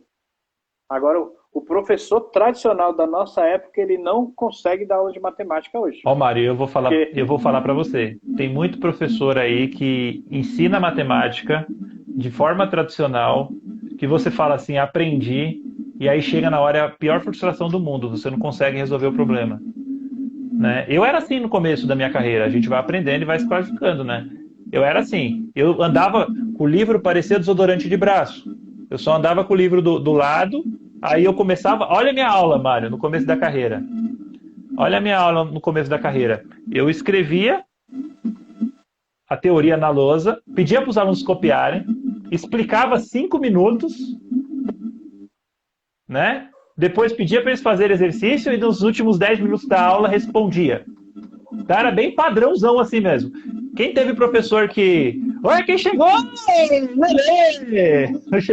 Agora, o professor tradicional da nossa época, ele não consegue dar aula de matemática hoje. Ó, Mário, eu vou falar para você. Tem muito professor aí que ensina matemática de forma tradicional, que você fala assim, aprendi, e aí chega na hora, é a pior frustração do mundo, você não consegue resolver o problema. Né? Eu era assim no começo da minha carreira, a gente vai aprendendo e vai se qualificando, né? Eu era assim, eu andava com o livro, parecia desodorante de braço. Eu só andava com o livro do lado, aí eu começava... Olha a minha aula, Mário, no começo da carreira. Olha a minha aula no começo da carreira. Eu escrevia a teoria na lousa, pedia para os alunos copiarem, explicava 5 minutos, né? Depois pedia para eles fazerem exercício e nos últimos 10 minutos da aula respondia. Então era bem padrãozão assim mesmo. Quem teve professor que... Olha quem chegou! Lelê!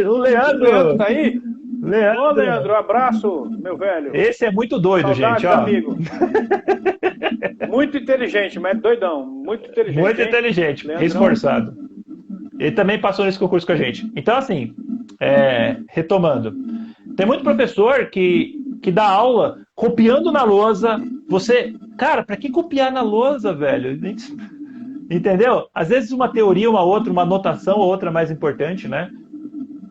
O Leandro! O Leandro tá aí? Leandro. Ô, Leandro, um abraço, meu velho. Esse é muito doido, Saudades, gente. Ó. Amigo. Muito inteligente, mas doidão. Muito inteligente. Muito inteligente, Leandrão. Esforçado. Ele também passou nesse concurso com a gente. Então, assim, retomando. Tem muito professor que dá aula copiando na lousa, Cara, pra que copiar na lousa, velho? Entendeu? Às vezes uma teoria, uma outra, uma anotação, outra mais importante, né?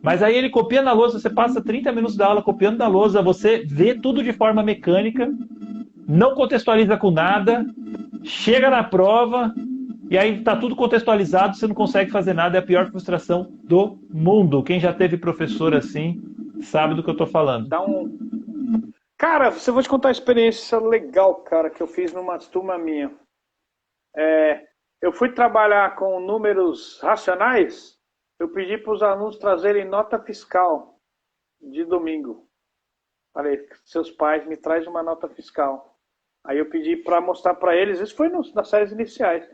Mas aí ele copia na lousa, você passa 30 minutos da aula copiando na lousa, você vê tudo de forma mecânica, não contextualiza com nada, chega na prova, e aí tá tudo contextualizado, você não consegue fazer nada, é a pior frustração do mundo. Quem já teve professor assim, sabe do que eu tô falando. Dá um... Cara, você vou te contar uma experiência legal, cara, que eu fiz numa turma minha. Eu fui trabalhar com números racionais, eu pedi para os alunos trazerem nota fiscal de domingo. Falei, seus pais, me traz uma nota fiscal. Aí eu pedi para mostrar para eles, isso foi nas séries iniciais,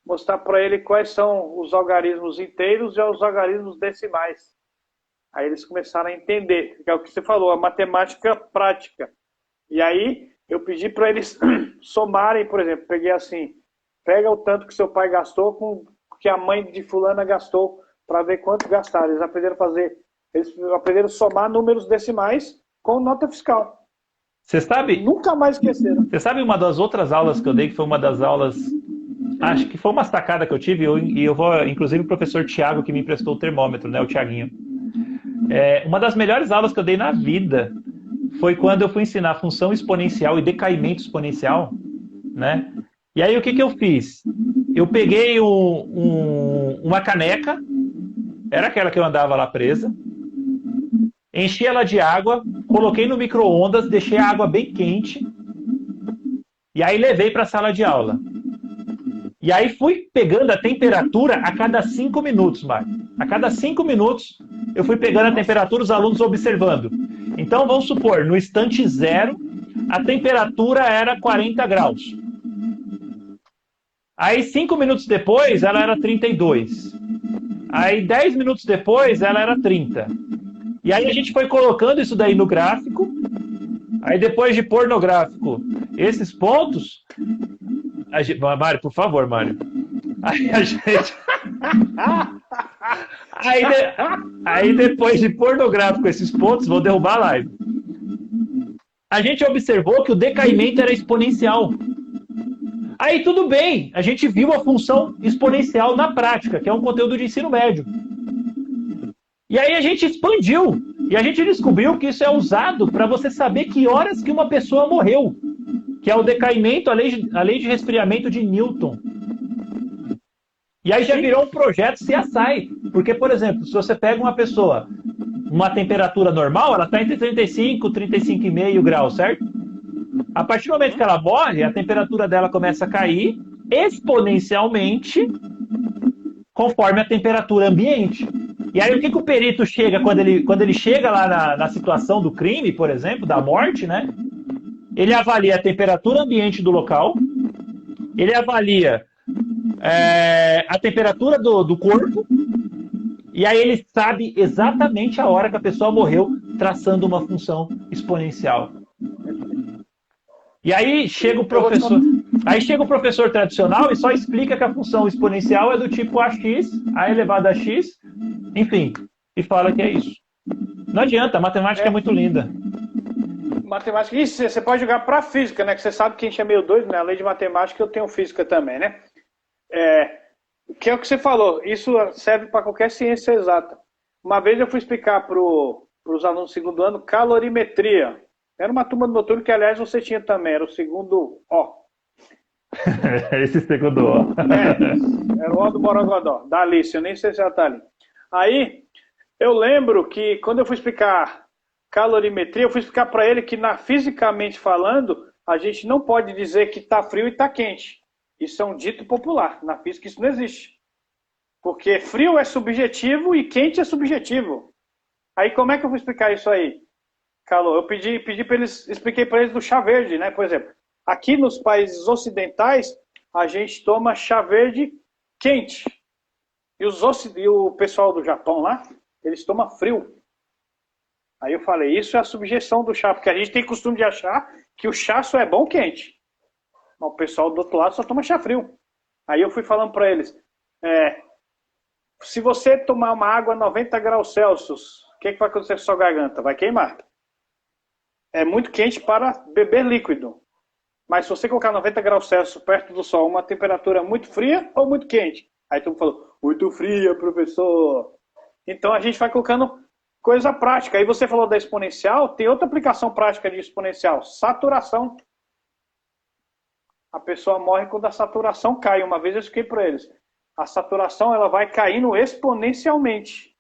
mostrar para ele quais são os algarismos inteiros e os algarismos decimais. Aí eles começaram a entender, que é o que você falou, a matemática prática. E aí eu pedi para eles somarem, por exemplo, peguei assim, pega o tanto que seu pai gastou com o que a mãe de fulana gastou para ver quanto gastaram. Eles aprenderam a somar números decimais com nota fiscal. Você sabe? Nunca mais esqueceram. Você sabe uma das outras aulas que eu dei, que foi uma das aulas, acho que foi uma sacada que eu tive, e eu vou, inclusive o professor Tiago que me emprestou o termômetro, né, o Tiaguinho. Uma das melhores aulas que eu dei na vida foi quando eu fui ensinar função exponencial e decaimento exponencial, né? E aí o que eu fiz? Eu peguei uma caneca, era aquela que eu andava lá presa, enchi ela de água, coloquei no micro-ondas, deixei a água bem quente, e aí levei para a sala de aula. E aí fui pegando a temperatura a cada 5 minutos, Mário. A cada 5 minutos eu fui pegando a temperatura, os alunos observando. Então vamos supor, no instante zero, a temperatura era 40 graus. Aí 5 minutos depois ela era 32. Aí 10 minutos depois ela era 30. E aí a gente foi colocando isso daí no gráfico. Aí depois de pôr no gráfico esses pontos... Mário, por favor, Mário. Aí a gente... aí depois de pôr no gráfico esses pontos, vou derrubar a live. A gente observou que o decaimento era exponencial. Aí tudo bem, a gente viu a função exponencial na prática, que é um conteúdo de ensino médio. E aí a gente expandiu. E a gente descobriu que isso é usado para você saber que horas que uma pessoa morreu. Que é o decaimento, a lei de resfriamento de Newton. E aí já virou um projeto CSI. Porque, por exemplo, se você pega uma pessoa, uma temperatura normal, ela está entre 35 e 35,5 graus, certo? A partir do momento que ela morre, a temperatura dela começa a cair exponencialmente conforme a temperatura ambiente. E aí o que o perito chega quando ele chega lá na situação do crime, por exemplo, da morte, né? Ele avalia a temperatura ambiente do local, ele avalia a temperatura do corpo, e aí ele sabe exatamente a hora que a pessoa morreu, traçando uma função exponencial. E aí chega o professor tradicional e só explica que a função exponencial é do tipo ax, a elevado a x, enfim, e fala que é isso. Não adianta, a matemática é muito linda. Matemática, isso você pode jogar para física, né? Que você sabe que a gente é meio doido, né? Além de matemática, eu tenho física também, né? Que é o que você falou, isso serve para qualquer ciência exata. Uma vez eu fui explicar para os alunos do segundo ano calorimetria. Era uma turma do noturno que, aliás, você tinha também, era o segundo O. Esse segundo O. Era o O do Borogodó, da Alice, eu nem sei se ela está ali. Aí, eu lembro que quando eu fui explicar calorimetria, eu fui explicar para ele que, fisicamente falando, a gente não pode dizer que está frio e está quente. Isso é um dito popular. Na física isso não existe. Porque frio é subjetivo e quente é subjetivo. Aí como é que eu vou explicar isso aí? Calor. Eu pedi para eles, expliquei para eles do chá verde, né? Por exemplo, aqui nos países ocidentais, a gente toma chá verde quente. E o pessoal do Japão lá, eles tomam frio. Aí eu falei, isso é a subjeção do chá, porque a gente tem costume de achar que o chá só é bom quente. Mas o pessoal do outro lado só toma chá frio. Aí eu fui falando para eles, se você tomar uma água a 90 graus Celsius, o que vai acontecer com a sua garganta? Vai queimar. É muito quente para beber líquido. Mas se você colocar 90 graus Celsius perto do sol, uma temperatura muito fria ou muito quente? Aí todo mundo falou, muito fria, professor. Então a gente vai colocando coisa prática. Aí você falou da exponencial, tem outra aplicação prática de exponencial, saturação. A pessoa morre quando a saturação cai. Uma vez eu expliquei para eles. A saturação ela vai caindo exponencialmente.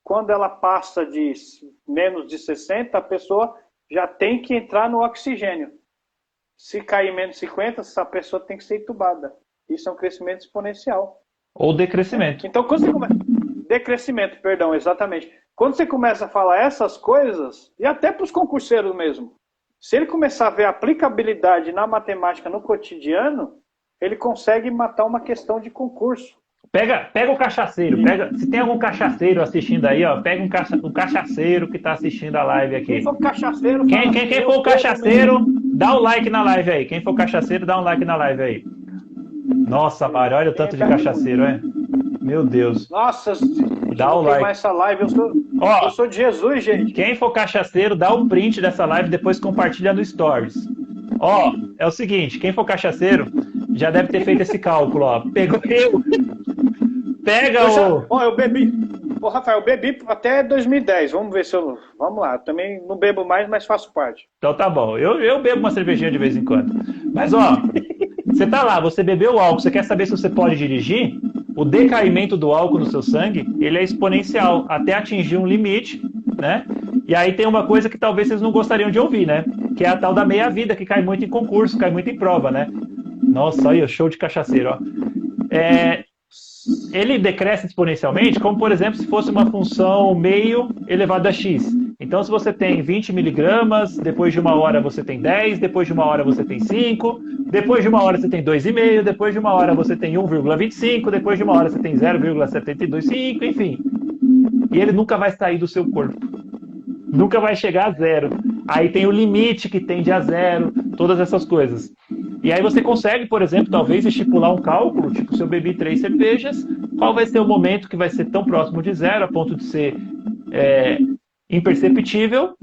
Quando ela passa de menos de 60, a pessoa já tem que entrar no oxigênio. Se cair menos de 50, essa pessoa tem que ser entubada. Isso é um crescimento exponencial. Ou decrescimento. Então, quando você começa... Decrescimento, perdão, exatamente. Quando você começa a falar essas coisas, e até para os concurseiros mesmo, se ele começar a ver aplicabilidade na matemática no cotidiano, ele consegue matar uma questão de concurso. Pega o cachaceiro, se tem algum cachaceiro assistindo aí, ó, pega um cachaceiro que está assistindo a live aqui. Quem for cachaceiro, quem for o cachaceiro, dá o like na live aí. Quem for cachaceiro, dá um like na live aí. Nossa, Mário, olha o tanto de cachaceiro, é? Meu Deus. Nossa, dá o like. Essa live, eu sou de Jesus, gente. Quem for cachaceiro, dá o print dessa live e depois compartilha no Stories. Ó, é o seguinte, quem for cachaceiro já deve ter feito esse cálculo, ó. Pegou eu. Pega o... Ó, eu bebi. Ô, Rafael, eu bebi até 2010. Vamos ver se eu... Vamos lá. Eu também não bebo mais, mas faço parte. Então tá bom. Eu bebo uma cervejinha de vez em quando. Mas, ó, você tá lá, você bebeu o álcool, você quer saber se você pode dirigir? O decaimento do álcool no seu sangue, ele é exponencial, até atingir um limite, né? E aí tem uma coisa que talvez vocês não gostariam de ouvir, né? Que é a tal da meia-vida, que cai muito em concurso, cai muito em prova, né? Nossa, aí, show de cachaceiro, ó. Ele decresce exponencialmente, como, por exemplo, se fosse uma função meio elevada a x. Então, se você tem 20 miligramas, depois de uma hora você tem 10, depois de uma hora você tem 5, depois de uma hora você tem 2,5, depois de uma hora você tem 1,25, depois de uma hora você tem 0,725, enfim. E ele nunca vai sair do seu corpo. Nunca vai chegar a zero. Aí tem o limite que tende a zero, todas essas coisas. E aí você consegue, por exemplo, talvez estipular um cálculo, tipo, se eu bebi 3 cervejas, qual vai ser o momento que vai ser tão próximo de zero, a ponto de ser imperceptível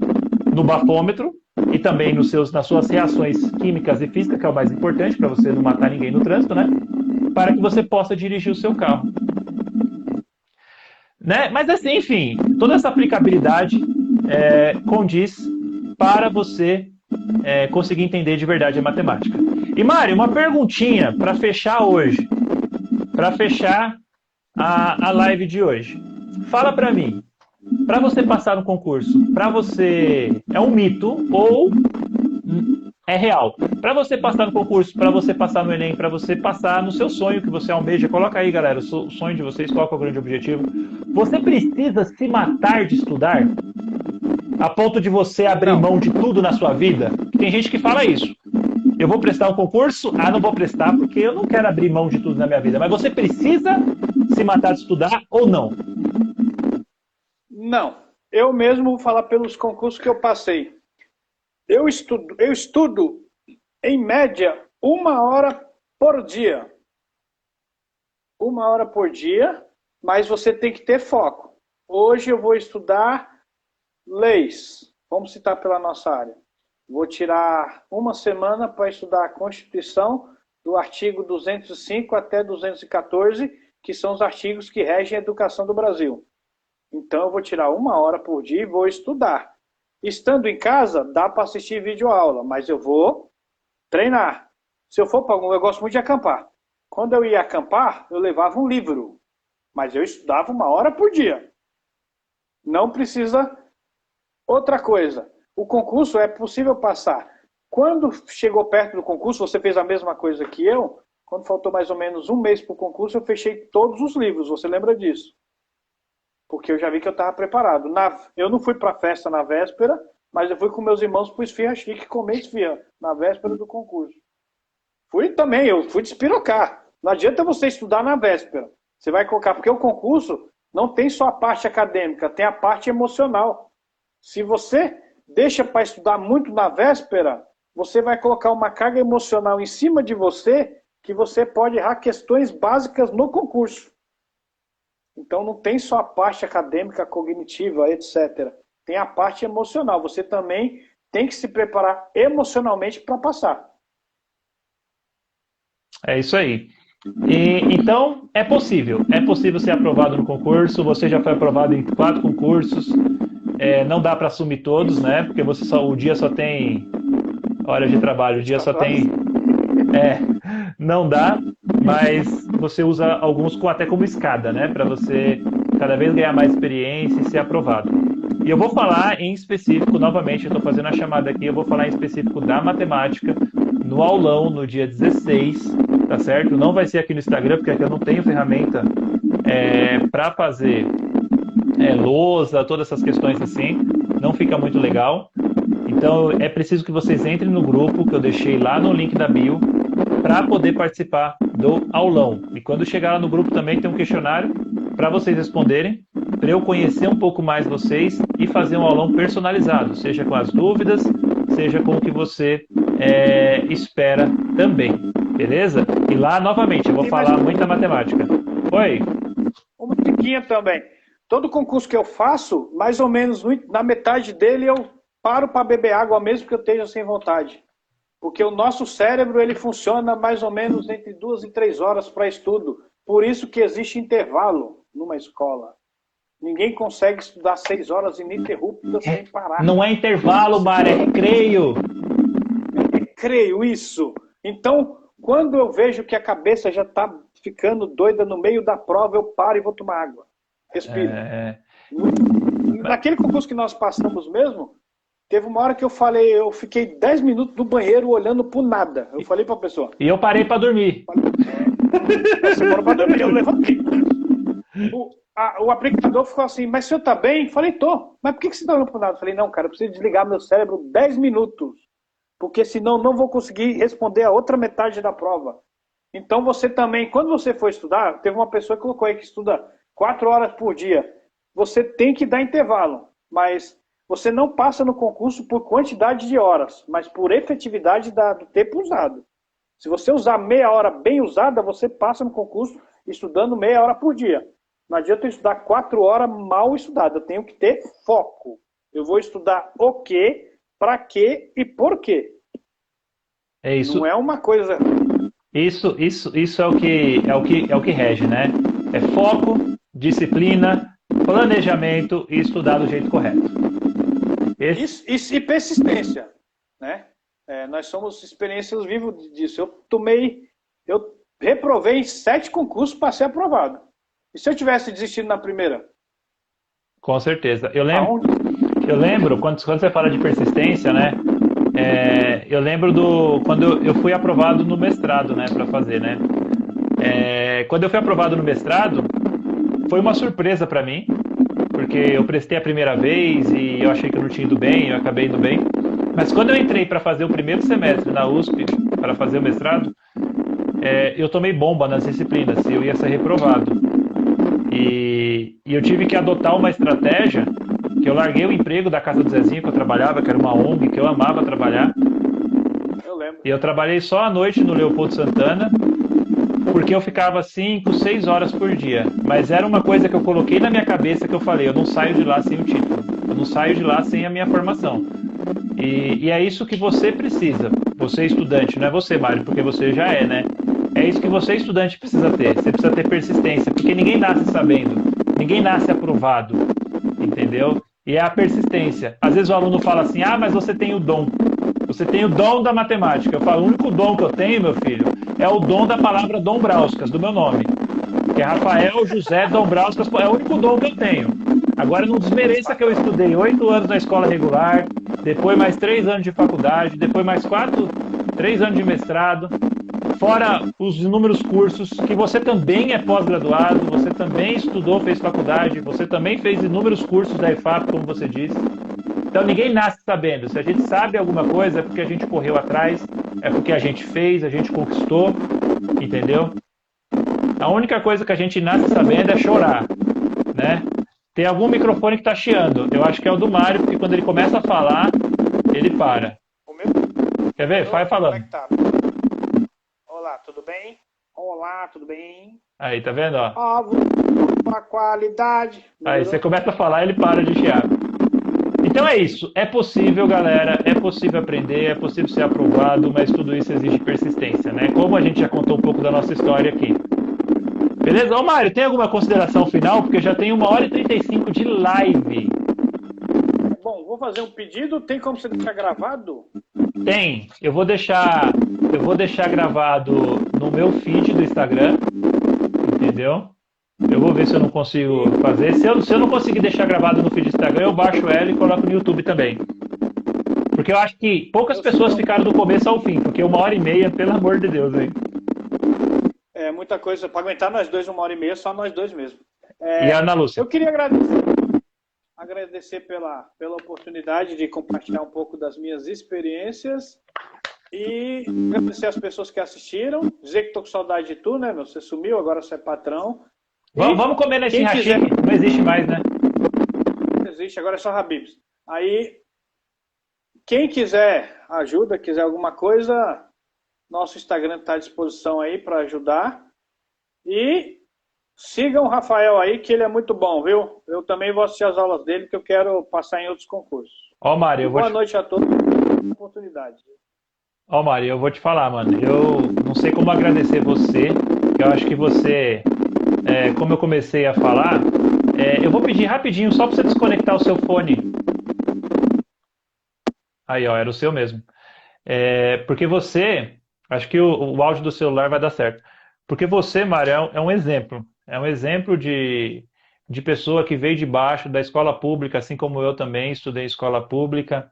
no bafômetro e também nas suas reações químicas e físicas, que é o mais importante para você não matar ninguém no trânsito, né? Para que você possa dirigir o seu carro. Né? Mas assim, enfim, toda essa aplicabilidade condiz para você conseguir entender de verdade a matemática. E Mário, uma perguntinha para fechar hoje, para fechar a live de hoje. Fala para mim, para você passar no concurso, para você é um mito ou é real? Para você passar no concurso, para você passar no Enem, para você passar no seu sonho que você almeja, coloca aí, galera, o sonho de vocês, qual é o grande objetivo? Você precisa se matar de estudar? A ponto de você abrir mão de tudo na sua vida? Tem gente que fala isso. Eu vou prestar um concurso? Ah, não vou prestar porque eu não quero abrir mão de tudo na minha vida. Mas você precisa se matar de estudar ou não? Não. Eu mesmo vou falar pelos concursos que eu passei. Eu estudo em média 1 hora por dia. 1 hora por dia, mas você tem que ter foco. Hoje eu vou estudar leis. Vamos citar pela nossa área. Vou tirar 1 semana para estudar a Constituição, do artigo 205 até 214, que são os artigos que regem a educação do Brasil. Então eu vou tirar 1 hora por dia e vou estudar. Estando em casa, dá para assistir videoaula, mas eu vou treinar. Se eu for para algum, eu gosto muito de acampar. Quando eu ia acampar, eu levava um livro, mas eu estudava 1 hora por dia. Não precisa... Outra coisa, o concurso é possível passar. Quando chegou perto do concurso, você fez a mesma coisa que eu. Quando faltou mais ou menos 1 mês para o concurso, eu fechei todos os livros. Você lembra disso? Porque eu já vi que eu estava preparado. Eu não fui para a festa na véspera, mas eu fui com meus irmãos para o Esfirra Chique comer esfirra na véspera do concurso. Fui também, eu fui despirocar. Não adianta você estudar na véspera. Você vai colocar, porque o concurso não tem só a parte acadêmica, tem a parte emocional. Se você deixa para estudar muito na véspera, você vai colocar uma carga emocional em cima de você que você pode errar questões básicas no concurso. Então não tem só a parte acadêmica, cognitiva, etc. Tem a parte emocional. Você também tem que se preparar emocionalmente para passar. É isso aí. Então, é possível ser aprovado no concurso. Você já foi aprovado em 4 concursos. Não dá para assumir todos, né? Porque o dia só tem horas de trabalho, o dia só 24 horas? tem. É, não dá, mas você usa alguns até como escada, né? Para você cada vez ganhar mais experiência e ser aprovado. E eu vou falar em específico, novamente, eu estou fazendo a chamada aqui, eu vou falar em específico da matemática no aulão no dia 16, tá certo? Não vai ser aqui no Instagram, porque aqui eu não tenho ferramenta para fazer lousa, todas essas questões assim, não fica muito legal. Então é preciso que vocês entrem no grupo que eu deixei lá no link da bio para poder participar do aulão. E quando chegar lá no grupo também tem um questionário para vocês responderem, para eu conhecer um pouco mais vocês e fazer um aulão personalizado, seja com as dúvidas, seja com o que você espera também, beleza? E lá, novamente, eu vou falar muita matemática. Oi? Uma diquinha também. Todo concurso que eu faço, mais ou menos na metade dele eu paro para beber água mesmo que eu esteja sem vontade. Porque o nosso cérebro ele funciona mais ou menos entre 2 e 3 horas para estudo. Por isso que existe intervalo numa escola. Ninguém consegue estudar 6 horas ininterruptas sem parar. Não é intervalo, Mário, é recreio. É recreio, isso. Então, quando eu vejo que a cabeça já está ficando doida no meio da prova, eu paro e vou tomar água. Respiro. Naquele concurso que nós passamos mesmo, teve uma hora que eu fiquei 10 minutos no banheiro olhando por nada. Eu falei para a pessoa. E eu parei para dormir. Você parou para dormir, eu levantei. O aplicador ficou assim, mas o senhor tá bem? Falei, tô. Mas por que você tá olhando por nada? Falei, não, cara, eu preciso desligar meu cérebro 10 minutos. Porque senão não vou conseguir responder a outra metade da prova. Então você também, quando você for estudar, teve uma pessoa que colocou aí que estuda 4 horas por dia. Você tem que dar intervalo, mas você não passa no concurso por quantidade de horas, mas por efetividade do tempo usado. Se você usar meia hora bem usada, você passa no concurso estudando meia hora por dia. Não adianta eu estudar 4 horas mal estudada. Eu tenho que ter foco. Eu vou estudar o quê, para quê e por quê. É isso. Não é uma coisa. Isso é o que rege, né? É foco, disciplina, planejamento e estudar do jeito correto. Isso e persistência, né? Nós somos experiências vivas disso. Eu reprovei em 7 concursos para ser aprovado. E se eu tivesse desistido na primeira? Com certeza. Eu lembro quando você fala de persistência, né? Eu lembro quando eu fui aprovado no mestrado, né, para fazer, né? Quando eu fui aprovado no mestrado, foi uma surpresa para mim, porque eu prestei a primeira vez e eu achei que eu não tinha ido bem, eu acabei indo bem. Mas quando eu entrei para fazer o primeiro semestre na USP, para fazer o mestrado, eu tomei bomba nas disciplinas e eu ia ser reprovado. E eu tive que adotar uma estratégia que eu larguei o emprego da Casa do Zezinho que eu trabalhava, que era uma ONG que eu amava trabalhar. Eu lembro. E eu trabalhei só à noite no Leopoldo Santana, porque eu ficava 5, 6 horas por dia. Mas era uma coisa que eu coloquei na minha cabeça que eu falei, eu não saio de lá sem o título. Eu não saio de lá sem a minha formação. E é isso que você precisa. Você estudante, não é você, Mário, porque você já é, né? É isso que você estudante precisa ter. Você precisa ter persistência, porque ninguém nasce sabendo. Ninguém nasce aprovado. Entendeu? E é a persistência. Às vezes o aluno fala assim, mas você tem o dom. Você tem o dom da matemática. Eu falo, o único dom que eu tenho, meu filho, é o dom da palavra Dombrauskas, do meu nome. Que é Rafael José Dombrauskas, é o único dom que eu tenho. Agora não desmereça que eu estudei 8 anos na escola regular, depois mais 3 anos de faculdade, depois mais 3 anos de mestrado, fora os inúmeros cursos, que você também é pós-graduado, você também estudou, fez faculdade, você também fez inúmeros cursos da EFAP, como você disse. Então ninguém nasce sabendo. Se a gente sabe alguma coisa, é porque a gente correu atrás, é porque a gente fez, a gente conquistou, entendeu? A única coisa que a gente nasce sabendo é chorar, né? Tem algum microfone que está chiando. Eu acho que é o do Mário, porque quando ele começa a falar, ele para. O meu? Quer ver? Vai falando. Olá, tudo bem? Olá, tudo bem? Aí, tá vendo? Ó? Uma qualidade. Aí você começa a falar, ele para de chiar. Então é isso. É possível, galera. É possível aprender, é possível ser aprovado, mas tudo isso exige persistência, né? Como a gente já contou um pouco da nossa história aqui. Beleza? Ô, Mário, tem alguma consideração final? Porque já tem 1h35 de live. Bom, vou fazer um pedido. Tem como você deixar gravado? Tem. Eu vou deixar gravado no meu feed do Instagram, entendeu? Eu vou ver se eu não consigo fazer. Se eu não conseguir deixar gravado no feed do Instagram, eu baixo ela e coloco no YouTube também. Porque eu acho que poucas pessoas ficaram do começo ao fim, porque 1h30, pelo amor de Deus, hein? É muita coisa. Para aguentar nós dois 1h30, só nós dois mesmo. E a Ana Lúcia? Eu queria agradecer pela oportunidade de compartilhar um pouco das minhas experiências e agradecer as pessoas que assistiram. Dizer que estou com saudade de tu, né, meu? Você sumiu, agora você é patrão. Vamos comer nesse hashi, não existe mais, né? Não existe, agora é só Habib's. Aí, quem quiser ajuda, quiser alguma coisa, nosso Instagram está à disposição aí para ajudar. E sigam o Rafael aí, que ele é muito bom, viu? Eu também vou assistir as aulas dele, que eu quero passar em outros concursos. Ó, Mário, boa noite a todos. Oportunidade. Ó, Mário, eu vou te falar, mano. Eu não sei como agradecer você. Eu acho que você, como eu comecei a falar, eu vou pedir rapidinho só para você desconectar o seu fone. Aí, ó, era o seu mesmo. Porque você, acho que o áudio do celular vai dar certo. Porque você, Mário, é um exemplo. É um exemplo de pessoa que veio de baixo da escola pública, assim como eu também estudei em escola pública.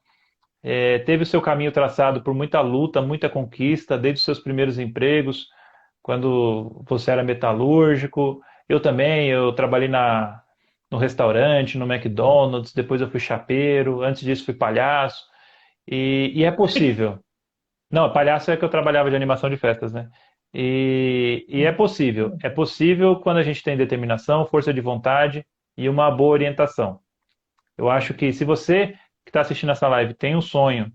Teve o seu caminho traçado por muita luta, muita conquista, desde os seus primeiros empregos, quando você era metalúrgico. Eu também, eu trabalhei no restaurante, no McDonald's, depois eu fui chapeiro, antes disso fui palhaço. E é possível. Não, palhaço é que eu trabalhava de animação de festas, né? E é possível. É possível quando a gente tem determinação, força de vontade e uma boa orientação. Eu acho que se você que está assistindo essa live tem um sonho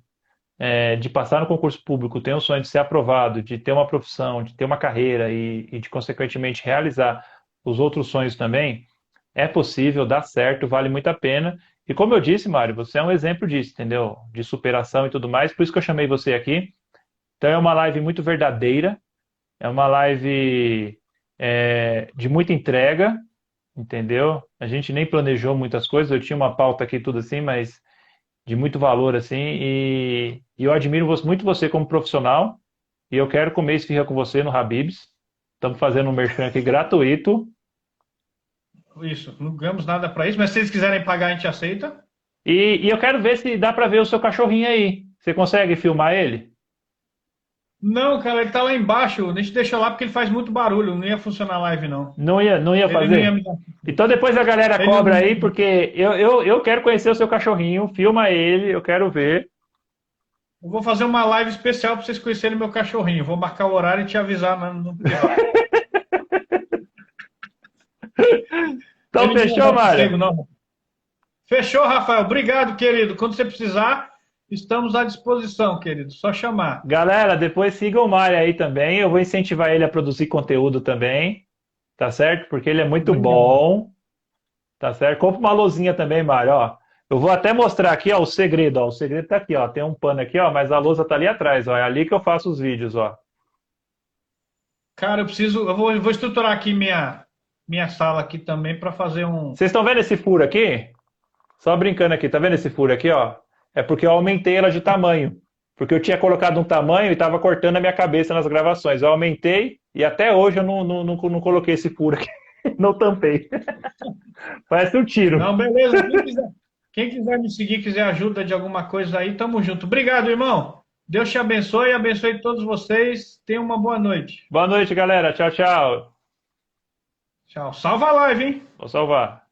de passar no concurso público, tem um sonho de ser aprovado, de ter uma profissão, de ter uma carreira e de, consequentemente, realizar os outros sonhos também, é possível, dá certo, vale muito a pena. E como eu disse, Mário, você é um exemplo disso, entendeu? De superação e tudo mais, por isso que eu chamei você aqui. Então é uma live muito verdadeira, é uma live de muita entrega, entendeu? A gente nem planejou muitas coisas, eu tinha uma pauta aqui tudo assim, mas de muito valor assim, e eu admiro muito você como profissional, e eu quero comer esfirra com você no Habib's. Estamos fazendo um merchan aqui gratuito. Isso, não ganhamos nada para isso, mas se eles quiserem pagar, a gente aceita. E eu quero ver se dá para ver o seu cachorrinho aí. Você consegue filmar ele? Não, cara, ele tá lá embaixo. A gente deixa lá porque ele faz muito barulho. Não ia funcionar a live, não. Não ia Ele fazer? não ia me dar. Então depois a galera Ele cobra não- aí, porque eu quero conhecer o seu cachorrinho. Filma ele, eu quero ver. Eu vou fazer uma live especial para vocês conhecerem meu cachorrinho. Vou marcar o horário e te avisar no privado. Então Ele não fechou, dá Mário? sossego, não. Fechou, Rafael. Obrigado, querido. Quando você precisar, estamos à disposição, querido. Só chamar. Galera, depois sigam o Mário aí também. Eu vou incentivar ele a produzir conteúdo também, tá certo? Porque ele é muito Obrigado. bom, tá certo? Compra uma lousinha também, Mário, ó. Eu vou até mostrar aqui, ó, o segredo, ó. O segredo tá aqui, ó. Tem um pano aqui, ó, mas a lousa tá ali atrás, ó. É ali que eu faço os vídeos, ó. Cara, eu vou estruturar aqui minha sala aqui também para fazer um. Vocês estão vendo esse furo aqui? Só brincando aqui, tá vendo esse furo aqui, ó? É porque eu aumentei ela de tamanho. Porque eu tinha colocado um tamanho e estava cortando a minha cabeça nas gravações. Eu aumentei e até hoje eu não coloquei esse furo aqui. Não tampei. Parece um tiro. Não, beleza. Quem quiser me seguir, quiser ajuda de alguma coisa aí, tamo junto. Obrigado, irmão. Deus te abençoe e abençoe todos vocês. Tenham uma boa noite. Boa noite, galera. Tchau, tchau. Tchau. Salva a live, hein? Vou salvar.